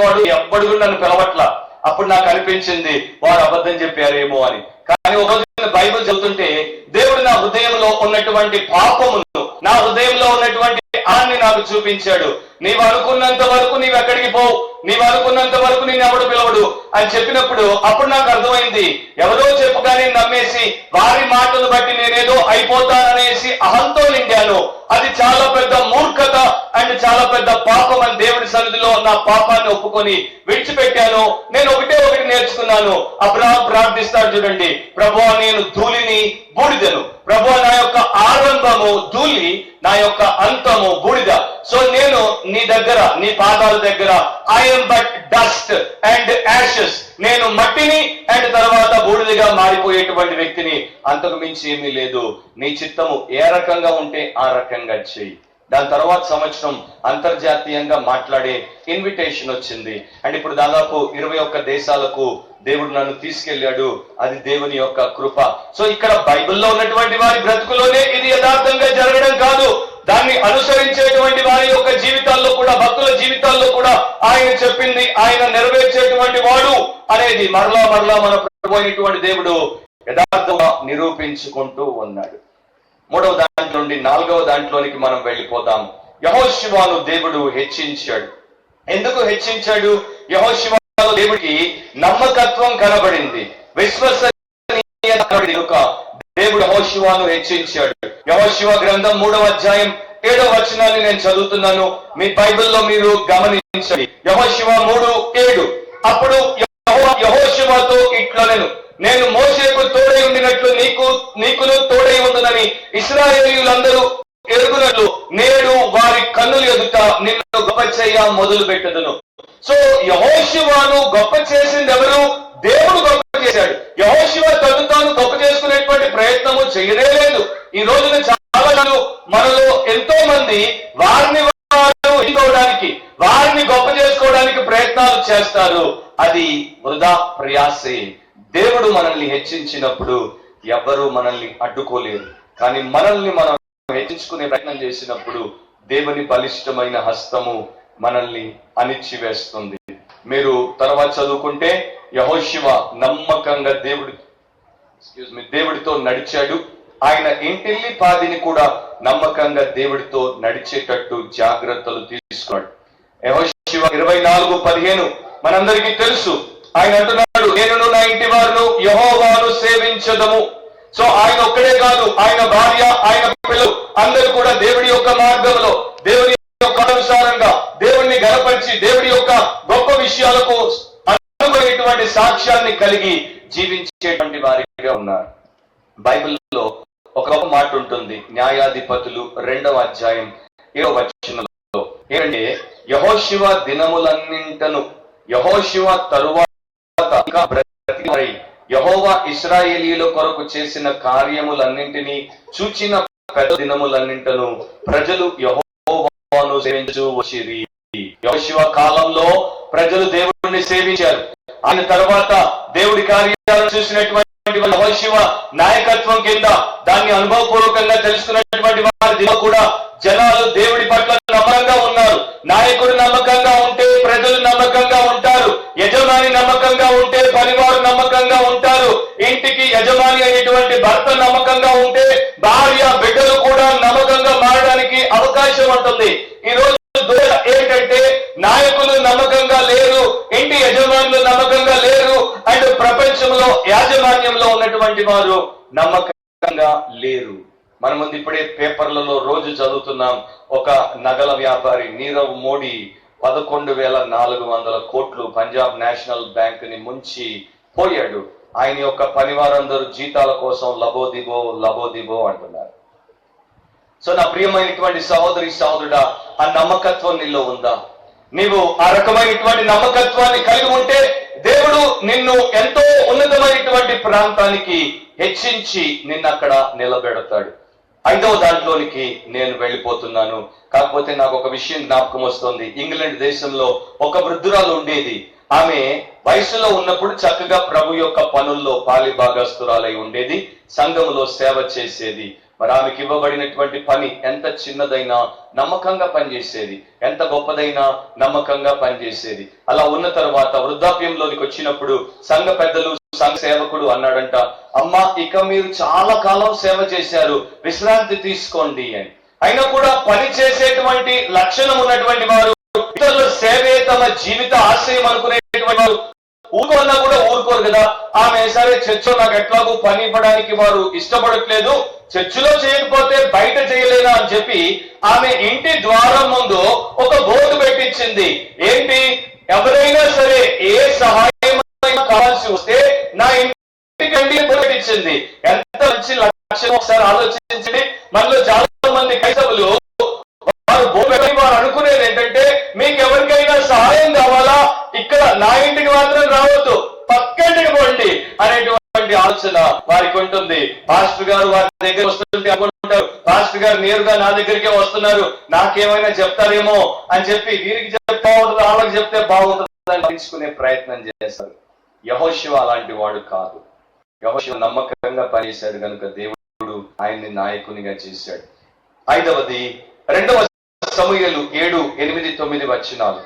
Speaker 5: వాడు ఎప్పటికీ నన్ను పిలవట్లా. అప్పుడు నాకు అనిపించింది వారు అబద్ధం చెప్పారేమో అని. కానీ ఒక రోజు బైబిల్ చదువుతుంటే దేవుడు నా హృదయంలో ఉన్నటువంటి పాపమును, నా హృదయంలో ఉన్నటువంటి ఆన్ని నాకు చూపించాడు. నీవు అనుకున్నంత వరకు నీవు ఎక్కడికి పోవు, నీవు అనుకున్నంత వరకు నేను ఎవడు పిలవడు అని చెప్పినప్పుడు అప్పుడు నాకు అర్థమైంది, ఎవరో చెప్పుగానే నమ్మేసి వారి మాటను బట్టి నేనేదో అయిపోతాననేసి అహంతో నిండాను. అది చాలా పెద్ద మూర్ఖత అండ్ చాలా పెద్ద పాపం అని దేవుడి సన్నిధిలో నా పాపాన్ని ఒప్పుకొని విడిచిపెట్టాను. నేను ఒకటి నేర్చుకున్నాను. అబ్రహాం ప్రార్థిస్తాడు చూడండి, ప్రభువా నేను ధూళిని బూడిదను, ప్రభువా నా యొక్క ఆరంభము ధూళి, నా యొక్క అంతము బూడిద. సో నేను నీ దగ్గర, నీ పాదాల దగ్గర I'm but dust and Ashes, నేను మట్టిని అండ్ తర్వాత బూడిదగా మారిపోయేటువంటి వ్యక్తిని, అంతకు మించి ఏమీ లేదు. నీ చిత్తము ఏ రకంగా ఉంటే ఆ రకంగా చెయ్యి. దాని తర్వాత సంవత్సరం అంతర్జాతీయంగా మాట్లాడే ఇన్విటేషన్ వచ్చింది. అండ్ ఇప్పుడు దాదాపు 21 దేశాలకు దేవుడు నన్ను తీసుకెళ్లాడు. అది దేవుని యొక్క కృప. సో ఇక్కడ బైబిల్లో ఉన్నటువంటి వారి బ్రతుకులోనే ఇది యథార్థంగా జరగడం కాదు, దాన్ని అనుసరించేటువంటి వారి యొక్క జీవితాల్లో కూడా, భక్తుల జీవితాల్లో కూడా ఆయన చెప్పింది ఆయన నెరవేర్చేటువంటి వాడు అనేది మరలా మన ప్రభు అయినటువంటి దేవుడు యథార్థంగా నిరూపించుకుంటూ ఉన్నాడు. 3వ దాంట్లో నుండి 4వ దాంట్లోనికి మనం వెళ్ళిపోతాం. యెహోషువను దేవుడు హెచ్చించాడు. ఎందుకు హెచ్చించాడు? యెహోషువలో దేవుడికి నమ్మకత్వం కనబడింది, విశ్వసనీయత కనుక దేవుడు యెహోషువను హెచ్చించాడు. యెహోషువ గ్రంథం 3వ అధ్యాయం 7వ వచనాన్ని నేను చదువుతున్నాను, మీ బైబిల్లో మీరు గమనించండి. యెహోషువ 3:7 అప్పుడు యెహోషువతో ఇట్లనెను, నేను మోషేకు తోడై ఉండినట్లు నీకును తోడై ఉండునని ఇశ్రాయేలీయులందరూ ఎరుగునట్లు నేడు వారి కన్నుల ఎదుట నిన్ను గొప్ప చేయ మొదలు పెట్టదును. సో యెహోషువను గొప్ప చేసింది ఎవరు? దేవుడు గొప్ప చేశాడు. యెహోషువ తాను గొప్ప చేసుకునేటువంటి ప్రయత్నము చేయలేదు. ఈ రోజున చాలా మనలో ఎంతో మంది వారిని ఎన్నుకోవడానికి, వారిని గొప్ప చేసుకోవడానికి ప్రయత్నాలు చేస్తారు. అది వృధా ప్రయాసే. దేవుడు మనల్ని హెచ్చించినప్పుడు ఎవ్వరూ మనల్ని అడ్డుకోలేరు. కానీ మనల్ని మనం హెచ్చించుకునే ప్రయత్నం చేసినప్పుడు దేవుని బలిష్టమైన హస్తము మనల్ని అణిచివేస్తుంది. మీరు తర్వాత చదువుకుంటే యెహోషువ నమ్మకంగా దేవుడితో నడిచాడు. ఆయన ఇంటిల్లి పాదిని కూడా నమ్మకంగా దేవుడితో నడిచేటట్టు జాగ్రత్తలు తీసుకున్నాడు. యెహోషువ 24:15 మనందరికీ తెలుసు. ఆయన అంటున్నాడు, నేను నా ఇంటి వారును యెహోవాను సేవించదము. సో ఆయన ఒక్కడే కాదు, ఆయన భార్య, ఆయన పిల్లలు అందరూ కూడా దేవుడి యొక్క మార్గంలో, దేవుడి యొక్క అనుసారంగా దేవుడిని గణపరిచి దేవుడి యొక్క గొప్ప విషయాలకు అనుకునేటువంటి సాక్ష్యాన్ని కలిగి జీవించేటువంటి వారిగా ఉన్నారు. బైబిల్లో ఒక గొప్ప మాట ఉంటుంది, న్యాయాధిపతులు 2వ అధ్యాయం 7వ వచనంలో ఏంటంటే, యెహోషువ దినములన్నింటను, యెహోషువ తరువాత యెహోవా ఇశ్రాయేలీయుల కొరకు చేసిన కార్యములన్నింటినీ చూచిన పెద్ద దినములన్నింటను ప్రజలు యెహోవాను సేవించు వచ్చిరి. యెహోషువ కాలంలో ప్రజలు దేవుడిని సేవించారు. ఆయన తర్వాత దేవుడి కార్యాలను చూసినటువంటి యెహోషువ నాయకత్వం కింద దాన్ని అనుభవపూర్వకంగా తెలుసుకున్నటువంటి వారి కూడా జనాలు దేవుడి పట్ల నమ్మకంగా ఉన్నారు. నాయకుడు నమ్మకంగా ఉంటే ప్రజలు నమ్మకంగా ఉంటారు. యజమాని నమ్మకంగా ఉంటే పనివారు నమ్మకంగా ఉంటారు. ఇంటికి యజమాని అయినటువంటి భర్త నమ్మకంగా ఉంటే భార్య బిడ్డలు కూడా నమ్మకంగా మారడానికి అవకాశం ఉంటుంది. ఈ రోజు ఏంటంటే నాయకులు నమ్మకంగా లేరు, ఇంటి యజమానులు నమ్మకంగా లేరు, అండ్ ప్రపంచంలో యాజమాన్యంలో ఉన్నటువంటి వారు నమ్మకంగా లేరు. మన ముందు ఇప్పుడే పేపర్లలో రోజు చదువుతున్నాం, ఒక నగల వ్యాపారి నీరవ్ మోడీ 11,400 కోట్లు పంజాబ్ నేషనల్ బ్యాంక్ ని ముంచి పోయాడు. ఆయన యొక్క పనివారందరూ జీతాల కోసం లబోదిబో అంటున్నారు. సో నా ప్రియమైనటువంటి సహోదరి సహోదరుడా, ఆ నమ్మకత్వం నీలో ఉందా? నీవు ఆ రకమైనటువంటి నమ్మకత్వాన్ని కలిగి ఉంటే దేవుడు నిన్ను ఎంతో ఉన్నతమైనటువంటి ప్రాంతానికి హెచ్చించి నిన్ను అక్కడ నిలబెడతాడు. 5వ దాంట్లోనికి నేను వెళ్ళిపోతున్నాను. కాకపోతే నాకు ఒక విషయం జ్ఞాపకం వస్తుంది. ఇంగ్లాండ్ దేశంలో ఒక వృద్ధురాలు ఉండేది. ఆమె వయసులో ఉన్నప్పుడు చక్కగా ప్రభు యొక్క పనుల్లో పాలి భాగస్తురాలై ఉండేది, సంఘములో సేవ చేసేది. మరి ఆమెకి ఇవ్వబడినటువంటి పని ఎంత చిన్నదైనా నమ్మకంగా పనిచేసేది, ఎంత గొప్పదైనా నమ్మకంగా పనిచేసేది. అలా ఉన్న తర్వాత వృద్ధాప్యంలోనికి వచ్చినప్పుడు సంఘ పెద్దలు, సంఘ సేవకుడు అన్నాడంట, అమ్మా ఇక మీరు చాలా కాలం సేవ చేశారు, విశ్రాంతి తీసుకోండి అని. అయినా కూడా పని చేసేటువంటి లక్షణం ఉన్నటువంటి వారు, ఇతరుల సేవే తమ జీవిత ఆశయం అనుకునేటువంటి వారు ఊరుకోన్నా కూడా ఊరుకోరు కదా. ఆమె సరే చర్చిలో నాకు ఎట్లాగూ పని ఇవ్వడానికి వారు ఇష్టపడట్లేదు, చర్చిలో చేయకపోతే బయట చేయలేనా అని చెప్పి ఆమె ఇంటి ద్వారం ముందు ఒక బోర్డు పెట్టించింది. ఏంటి, ఎవరైనా సరే ఏ సహాయం కావాల్సి వస్తే నా ఇంటికి పెట్టించింది. ఎంత మంచి లక్ష్యం ఒకసారి ఆలోచించండి. మనలో చాలా మంది క్రైస్తవులు వారు అనుకునేది ఏంటంటే, మీకు ఎవరికైనా సహాయం కావాలా, ఇక్కడ నా ఇంటికి మాత్రం రావద్దు, పక్కింటికి పోండి అనేటువంటి ఆలోచన వారికి ఉంటుంది. పాస్టర్ గారు వారి దగ్గర వస్తుంటే అనుకుంటారు, పాస్టర్ గారు నేరుగా నా దగ్గరికే వస్తున్నారు, నాకేమైనా చెప్తారేమో అని చెప్పి వీరికి చెప్తే బాగుంటుంది, వాళ్ళకి చెప్తే బాగుంటుంది అని తెలుసుకునే ప్రయత్నం చేస్తారు. యెహోషువ అలాంటి వాడు కాదు. యెహోషువ నమ్మకంగా పనిచేశాడు కనుక దేవుడు ఆయన్ని నాయకునిగా చేశాడు. 5వది 2వ సమూయేలు 7, 8, 9 వచనాలు.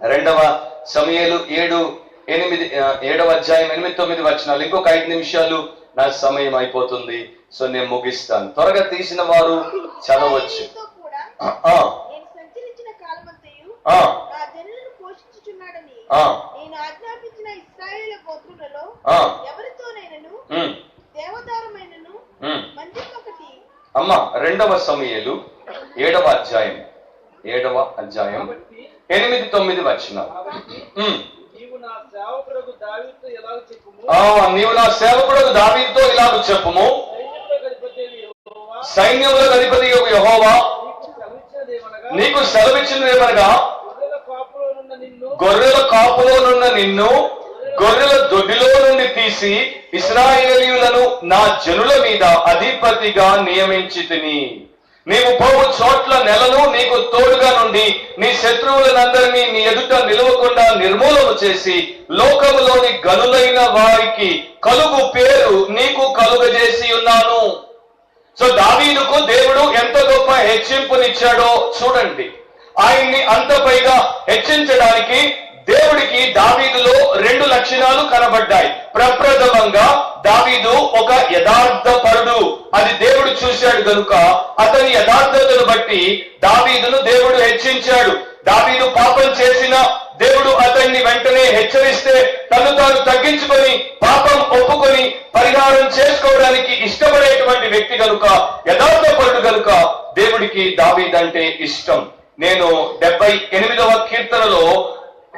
Speaker 5: 2వ సమూయేలు 7, 8, 7వ అధ్యాయం 8, 9 వచనాలు. ఇంకొక 5 నిమిషాలు నా సమయం అయిపోతుంది, సో నేను ముగిస్తాను. త్వరగా తీసిన వారు చదవచ్చు. అమ్మా 2వ సమూయేలు 7వ అధ్యాయం 8, 9 వచనాలు. నీవు నా సేవకుడు దావీదుతో ఇలాగ చెప్పుము, సైన్యములకు అధిపతి యెహోవా నీకు సెలవిచ్చినదేమనగా, గొర్రెల కాపులోనున్న నిన్ను గొర్రెల దొడ్డిలో నుండి తీసి ఇశ్రాయేలీయులను నా జనుల మీద అధిపతిగా నియమించితిని. నీవు పోవు చోట్ల నెలను నీకు తోడుగా నుండి నీ శత్రువులనందరినీ నీ ఎదుట నిలవకుండా నిర్మూలన చేసి లోకములోని గనులైన వారికి కలుగు పేరు నీకు కలుగజేసి ఉన్నాను. సో దావీదుకు దేవుడు ఎంత గొప్ప హెచ్చింపునిచ్చాడో చూడండి. ఆయన్ని అంత పైగా హెచ్చించడానికి దేవుడికి దావీదులో 2 లక్షణాలు కనబడ్డాయి. ప్రప్రథమంగా దావీదు ఒక యథార్థపరుడు, అది దేవుడు చూశాడు కనుక అతని యథార్థతను బట్టి దావీదును దేవుడు హెచ్చించాడు. దావీదు పాపం చేసిన దేవుడు అతన్ని వెంటనే హెచ్చరిస్తే తను తాను తగ్గించుకొని పాపం ఒప్పుకొని పరిహారం చేసుకోవడానికి ఇష్టపడేటువంటి వ్యక్తి కనుక, యథార్థపరుడు కనుక దేవుడికి దావీదు అంటే ఇష్టం. నేను 78వ కీర్తనలో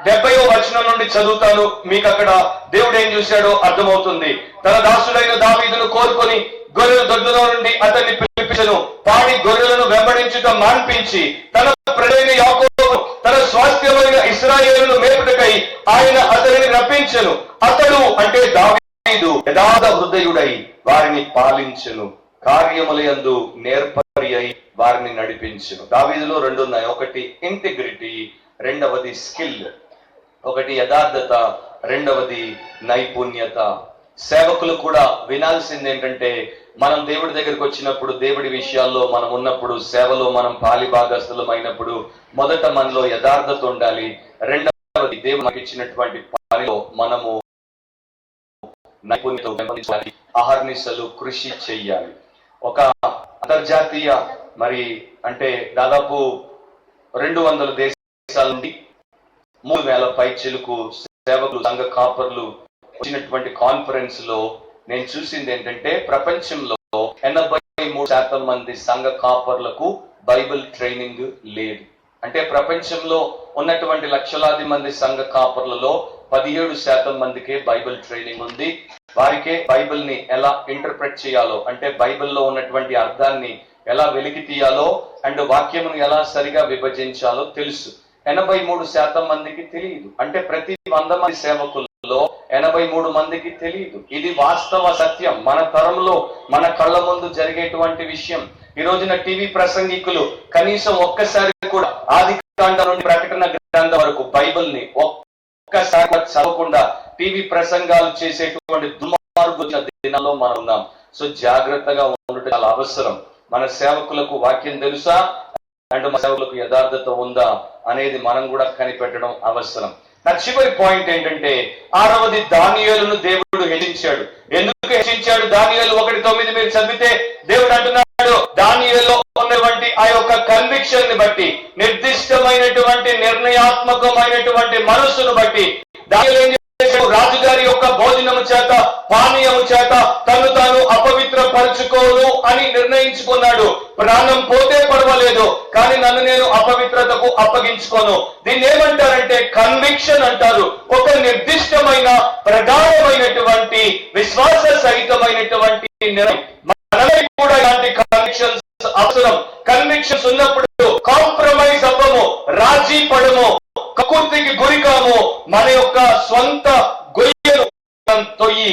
Speaker 5: 70వ వచనం నుండి చదువుతాను, మీకు అక్కడ దేవుడు ఏం చూశాడో అర్థమవుతుంది. తన దాసుడైన దావీదును కోరుకొని గొర్రెల దొడ్లలో నుండి అతన్ని పిలిపించెను. పాడి గొర్రెలను వెంబడించుట మాన్పించి తన ప్రజలైన యాకోబు తన స్వాస్థ్యమైన ఇశ్రాయేలును మేపుటకై ఆయన అతనిని రప్పించెను. అతడు అంటే దావీదు యథార్థ హృదయుడై వారిని పాలించెను, కార్యములయందు నేర్పరి అయి వారిని నడిపించెను. దావీదులో రెండు ఉన్నాయి, ఒకటి ఇంటిగ్రిటీ, రెండవది స్కిల్. ఒకటి యథార్థత, రెండవది నైపుణ్యత. సేవకులు కూడా వినాల్సింది ఏంటంటే, మనం దేవుడి దగ్గరికి వచ్చినప్పుడు, దేవుడి విషయాల్లో మనం ఉన్నప్పుడు, సేవలో మనం పాలి భాగస్థులం అయినప్పుడు మొదట మనలో యథార్థత ఉండాలి. రెండవది దేవుడు మనకి ఇచ్చినటువంటి పనిలో మనము నైపుణ్యత పెంపొందించాలి, అహర్నిశలు కృషి చెయ్యాలి. ఒక అంతర్జాతీయ మరి అంటే దాదాపు 200 దేశాల నుండి 3000 పైచిలుకు సేవకులు, సంఘ కాపర్లు వచ్చినటువంటి కాన్ఫరెన్స్ లో నేను చూసింది ఏంటంటే, ప్రపంచంలో 83% మంది సంఘ కాపర్లకు బైబిల్ ట్రైనింగ్ లేదు. అంటే ప్రపంచంలో ఉన్నటువంటి లక్షలాది మంది సంఘ కాపర్లలో 17% మందికే బైబిల్ ట్రైనింగ్ ఉంది. వారికే బైబిల్ ని ఎలా ఇంటర్ప్రెట్ చేయాలో, అంటే బైబిల్లో ఉన్నటువంటి అర్థాన్ని ఎలా వెలికి తీయాలో అండ్ వాక్యమును ఎలా సరిగా విభజించాలో తెలుసు. 83% మందికి తెలియదు. అంటే ప్రతి 100 మంది సేవకుల్లో 83 మందికి తెలియదు. ఇది వాస్తవ సత్యం, మన తరంలో మన కళ్ళ ముందు జరిగేటువంటి విషయం. ఈ రోజున టీవీ ప్రసంగికులు కనీసం ఒక్కసారి కూడా ఆది కాండం నుండి ప్రకటన గ్రంథం వరకు బైబిల్ ని ఒక్కసారి చదవకుండా టీవీ ప్రసంగాలు చేసేటువంటి దుర్మార్గుల దినాల్లో మనం ఉన్నాం. సో జాగ్రత్తగా ఉండటం చాలా అవసరం. మన సేవకులకు వాక్యం తెలుసా అండ్ మన సేవకులకు యథార్థత ఉందా అనేది మనం కూడా కనిపెట్టడం అవసరం. నా చివరి పాయింట్ ఏంటంటే, 6వది దానియేలును దేవుడు హెచ్చించాడు. ఎందుకు హెచ్చించాడు? దానియేలు 1:9 మీరు చదివితే దేవుడు అంటున్నాడు, దానియేలులో ఉన్నటువంటి ఆ యొక్క కన్విక్షన్ ని బట్టి, నిర్దిష్టమైనటువంటి నిర్ణయాత్మకమైనటువంటి మనస్సును బట్టి దానియేలు ఏం చేశాడు? రాజుగారి యొక్క భోజనము చేత, పానీయము చేత తను తాను అపవిత్రపరచుకోను అని నిర్ణయించుకున్నాడు. ప్రాణం పోతే పర్వాలేదు, కానీ నన్ను నేను అపవిత్రతకు అప్పగించుకోను. దీన్ని ఏమంటారంటే కన్విక్షన్ అంటారు. ఒక నిర్దిష్టమైన ప్రధానమైనటువంటి విశ్వాస సహితమైనటువంటి నిర్ణయం. మనమే కూడా ఇలాంటి కన్విక్షన్స్ అవసరం. కన్విక్షన్స్ ఉన్నప్పుడు కాంప్రమైజ్ అవ్వము, రాజీ పడము, కకుర్తికి గురికాము, మన యొక్క స్వంత గొయ్యను తొయ్యి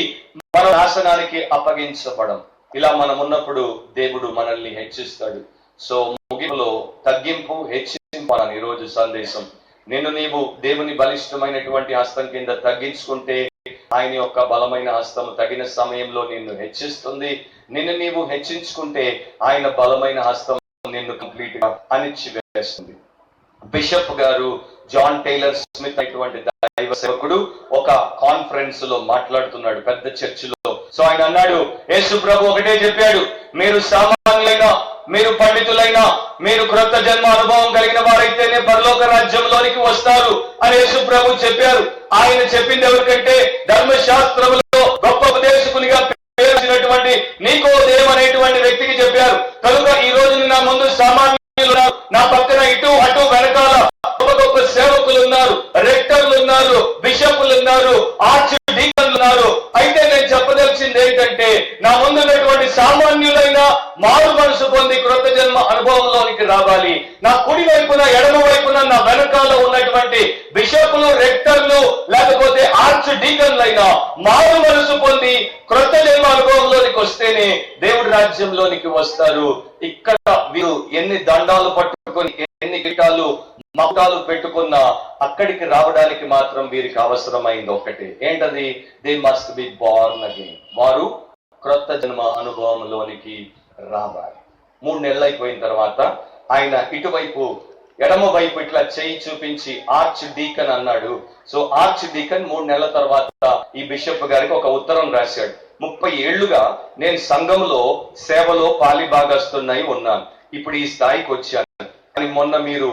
Speaker 5: మన నాశనానికి అప్పగించబడం. ఇలా మనం ఉన్నప్పుడు దేవుడు మనల్ని హెచ్చిస్తాడు. సో ముగింపులో తగ్గింపు, హెచ్చింపు అని ఈరోజు సందేశం. నీవు దేవుని బలిష్టమైనటువంటి హస్తం కింద తగ్గించుకుంటే ఆయన యొక్క బలమైన హస్తం తగిన సమయంలో నిన్ను హెచ్చిస్తుంది. నీవు హెచ్చించుకుంటే ఆయన బలమైన హస్తం నిన్ను కంప్లీట్ గా అణిచివేస్తుంది. బిషప్ గారు జాన్ టైలర్ స్మిత్ అటువంటి దైవ సేవకుడు ఒక కాన్ఫరెన్స్ లో మాట్లాడుతున్నాడు, పెద్ద చర్చిలో. సో ఆయన అన్నాడు, యేసు ప్రభు ఒకటే చెప్పాడు, మీరు సామాన్యులైన, మీరు పండితులైనా, మీరు క్రొత్త జన్మ అనుభవం కలిగిన వారైతేనే పరలోక రాజ్యంలోనికి వస్తారు అని యేసు ప్రభు చెప్పారు. ఆయన చెప్పింది ఎవరికంటే, ధర్మశాస్త్రములో గొప్ప ఉపదేశకునిగా పేర్చినటువంటి నికోదేము అనేటువంటి వ్యక్తికి చెప్పారు. కనుక ఈ రోజు నా ముందు సామాన్యులు, నా పక్కన ఇటు అటు వెనకాల గొప్ప గొప్ప సేవకులు ఉన్నారు, రెక్టర్లు ఉన్నారు, బిషపులు ఉన్నారు, ఆర్చ్ డీకన్లు ఉన్నారు. అయితే నేను చెప్పదలిచింది ఏంటంటే, నా ముందున్నటువంటి సామాన్యులైన మారు మనసు పొంది క్రొత్త జన్మ అనుభవంలోనికి రావాలి. నా కుడి వైపున, ఎడమ వైపున, నా వెనకాల ఉన్నటువంటి బిషపులు, రెక్టర్లు లేకపోతే ఆర్చ్ డీకన్లైనా మారు మనసు పొంది క్రొత్త జన్మ అనుభవంలోనికి వస్తేనే దేవుడి రాజ్యంలోనికి వస్తారు. ఇక్కడ వీరు ఎన్ని దండాలు పట్టుకొని, ఎన్ని కిటాలు మకుటాలు పెట్టుకున్నా అక్కడికి రావడానికి మాత్రం వీరికి అవసరమైంది ఒక్కటే. ఏంటది? They must be born again. వారు క్రొత్త జన్మ అనుభవంలోనికి రావాలి. 3 నెలలు అయిపోయిన తర్వాత ఆయన ఇటువైపు ఎడమ వైపు ఇట్లా చేయి చూపించి ఆర్చ్ డీకన్ అన్నాడు. సో ఆర్చ్ డీకన్ 3 నెలల తర్వాత ఈ బిషప్ గారికి ఒక ఉత్తరం రాశాడు. 30 ఏళ్లుగా నేను సంఘంలో సేవలో పాలిభాగస్తున్నాయి ఉన్నాను, ఇప్పుడు ఈ స్థాయికి వచ్చాను. కానీ మొన్న మీరు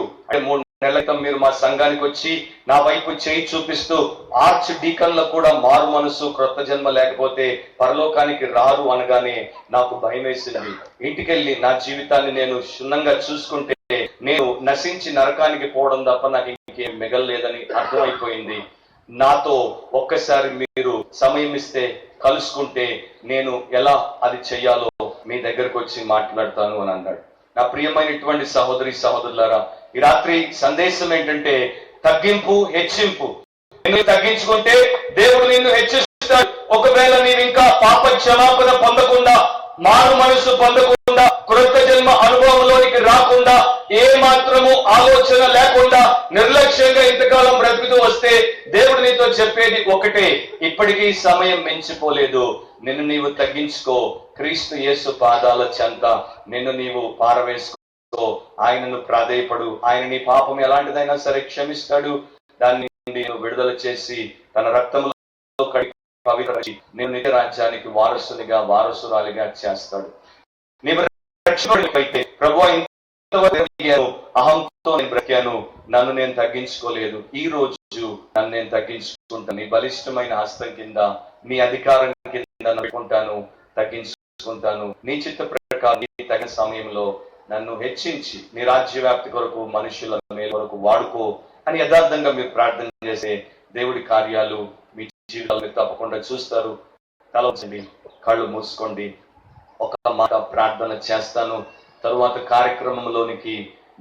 Speaker 5: 3 నెలల క్రితం మీరు మా సంఘానికి వచ్చి నా వైపు చేయి చూపిస్తూ ఆర్చ్ డీకన్ల కూడా మారు మనసు, క్రొత్త జన్మ లేకపోతే పరలోకానికి రారు అనగానే నాకు భయం వేసింది. ఇంటికెళ్ళి నా జీవితాన్ని నేను క్షుణ్ణంగా చూసుకుంటే నేను నశించి నరకానికి పోవడం తప్ప నాకు ఇంకేం మిగలలేదని అర్థమైపోయింది. నాతో ఒక్కసారి మీరు సమయం ఇస్తే, కలుసుకుంటే నేను ఎలా అది చెయ్యాలో మీ దగ్గరకు వచ్చి మాట్లాడతాను అని అన్నాడు. నా ప్రియమైనటువంటి సహోదరి సహోదరులారా, ఈ రాత్రి సందేశం ఏంటంటే తగ్గింపు, హెచ్చింపు. నిన్ను తగ్గించుకుంటే దేవుడు నిన్ను హెచ్చిస్తాడు. ఒకవేళ నీవు ఇంకా పాప క్షమాపణ పొందకుండా, మారు మనసు పొందకుండా, కృత జన్మ అనుభవంలోనికి రాకుండా, ఏ మాత్రము ఆలోచన లేకుండా నిర్లక్ష్యంగా ఇంతకాలం బ్రతుకుతూ వస్తే దేవుడు నీతో చెప్పేది ఒకటే, ఇప్పటికీ సమయం మించిపోలేదు. నిన్ను నీవు తగ్గించుకో, క్రీస్తు యేసు పాదాల చెంత నిన్ను నీవు పారవేసుకో, ఆయనను ప్రాధేయపడు. ఆయన నీ పాపం ఎలాంటిదైనా సరే క్షమిస్తాడు. దాన్ని విడుదల చేసి తన రక్తంలో కడిగి పవిత్రపరిచి నేను నిత్య రాజ్యానికి వారసునిగా, వారసురాలిగా చేస్తాడు. నీవు రక్షణుడివైతే, ప్రభువా ఇంతవరకు అహంతో నేను బ్రతికాను, నన్ను నేను తగ్గించుకోలేదు, ఈ రోజు నన్ను నేను తగ్గించుకుంటాను. నీ బలిష్టమైన హస్తం కింద, నీ అధికారం కింద పెట్టుకుంటాను, తగ్గించుకుంటాను. నీ చిత్త ప్రకారం నీ తగిన సమయంలో నన్ను హెచ్చించి నీ రాజ్య వ్యాప్తి కొరకు, మనుషుల మేలు కొరకు వాడుకో అని యథార్థంగా మీరు ప్రార్థన చేసే దేవుడి కార్యాలు మీ జీవితాలు మీరు తప్పకుండా చూస్తారు. తల ఉంచండి, కళ్ళు మూసుకోండి, ఒక మాట ప్రార్థన చేస్తాను. తరువాత కార్యక్రమంలోనికి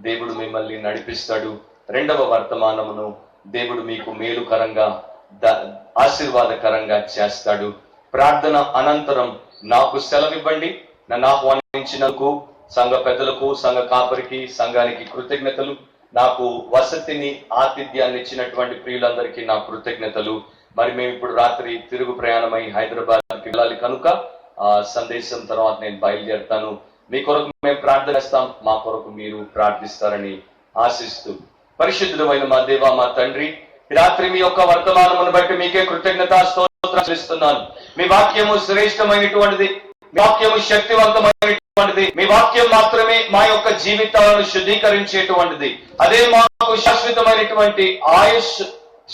Speaker 5: దేవుడు మిమ్మల్ని నడిపిస్తాడు. రెండవ వర్తమానమును దేవుడు మీకు మేలుకరంగా, ఆశీర్వాదకరంగా చేస్తాడు. ప్రార్థన అనంతరం నాకు సెలవివ్వండి. నన్ను ఆహ్వానించినందుకు సంఘ పెద్దలకు, సంఘ కాపరికి, సంఘానికి కృతజ్ఞతలు. నాకు వసతిని, ఆతిథ్యాన్ని ఇచ్చినటువంటి ప్రియులందరికీ నా కృతజ్ఞతలు. మరి మేము ఇప్పుడు రాత్రి తిరుగు ప్రయాణమై హైదరాబాద్కి వెళ్ళాలి కనుక ఆ సందేశం తర్వాత నేను బయలుదేరుతాను. మీ కొరకు మేము ప్రార్థన చేస్తాం, మా కొరకు మీరు ప్రార్థిస్తారని ఆశిస్తూ, పరిశుద్ధుడైన మా దేవ, మా తండ్రి, రాత్రి మీ యొక్క వర్తమానమును బట్టి మీకే కృతజ్ఞతా స్తోత్రం చెల్లిస్తున్నాను. మీ వాక్యము శ్రేష్టమైనటువంటిది, మీ వాక్యము శక్తివంతమైనటువంటిది, మీ వాక్యం మాత్రమే మా యొక్క జీవితాలను శుద్ధీకరించేటువంటిది. అదే మాకు శాశ్వతమైనటువంటి ఆయుష్,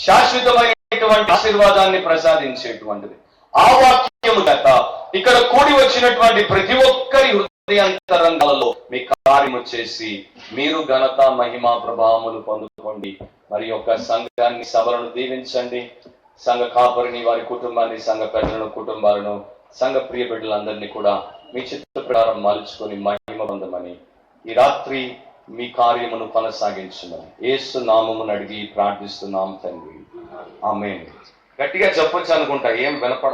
Speaker 5: శాశ్వతమైనటువంటి ఆశీర్వాదాన్ని ప్రసాదించేటువంటిది. ఆ వాక్యము చేత ఇక్కడ కూడి వచ్చినటువంటి ప్రతి ఒక్కరి హృదయాంతరంగాలలో మీ కార్యము చేసి మీరు ఘనత, మహిమ, ప్రభావములు పొందుకోండి. మరి యొక్క సంఘాన్ని, సభలను దీవించండి. సంఘ కాపరిని, వారి కుటుంబాన్ని, సంఘ పెద్దలను, కుటుంబాలను, సంఘ ప్రియ బిడ్డలందరినీ కూడా మీ చిత్త ప్రకారం మలుచుకొని మహిమ పొందమని, ఈ రాత్రి మీ కార్యమును కొనసాగించమని యేసు నామమును అడిగి ప్రార్థిస్తున్నాం తండ్రి, ఆమేన్. గట్టిగా చెప్పొచ్చు అనుకుంటా, ఏం వినపడ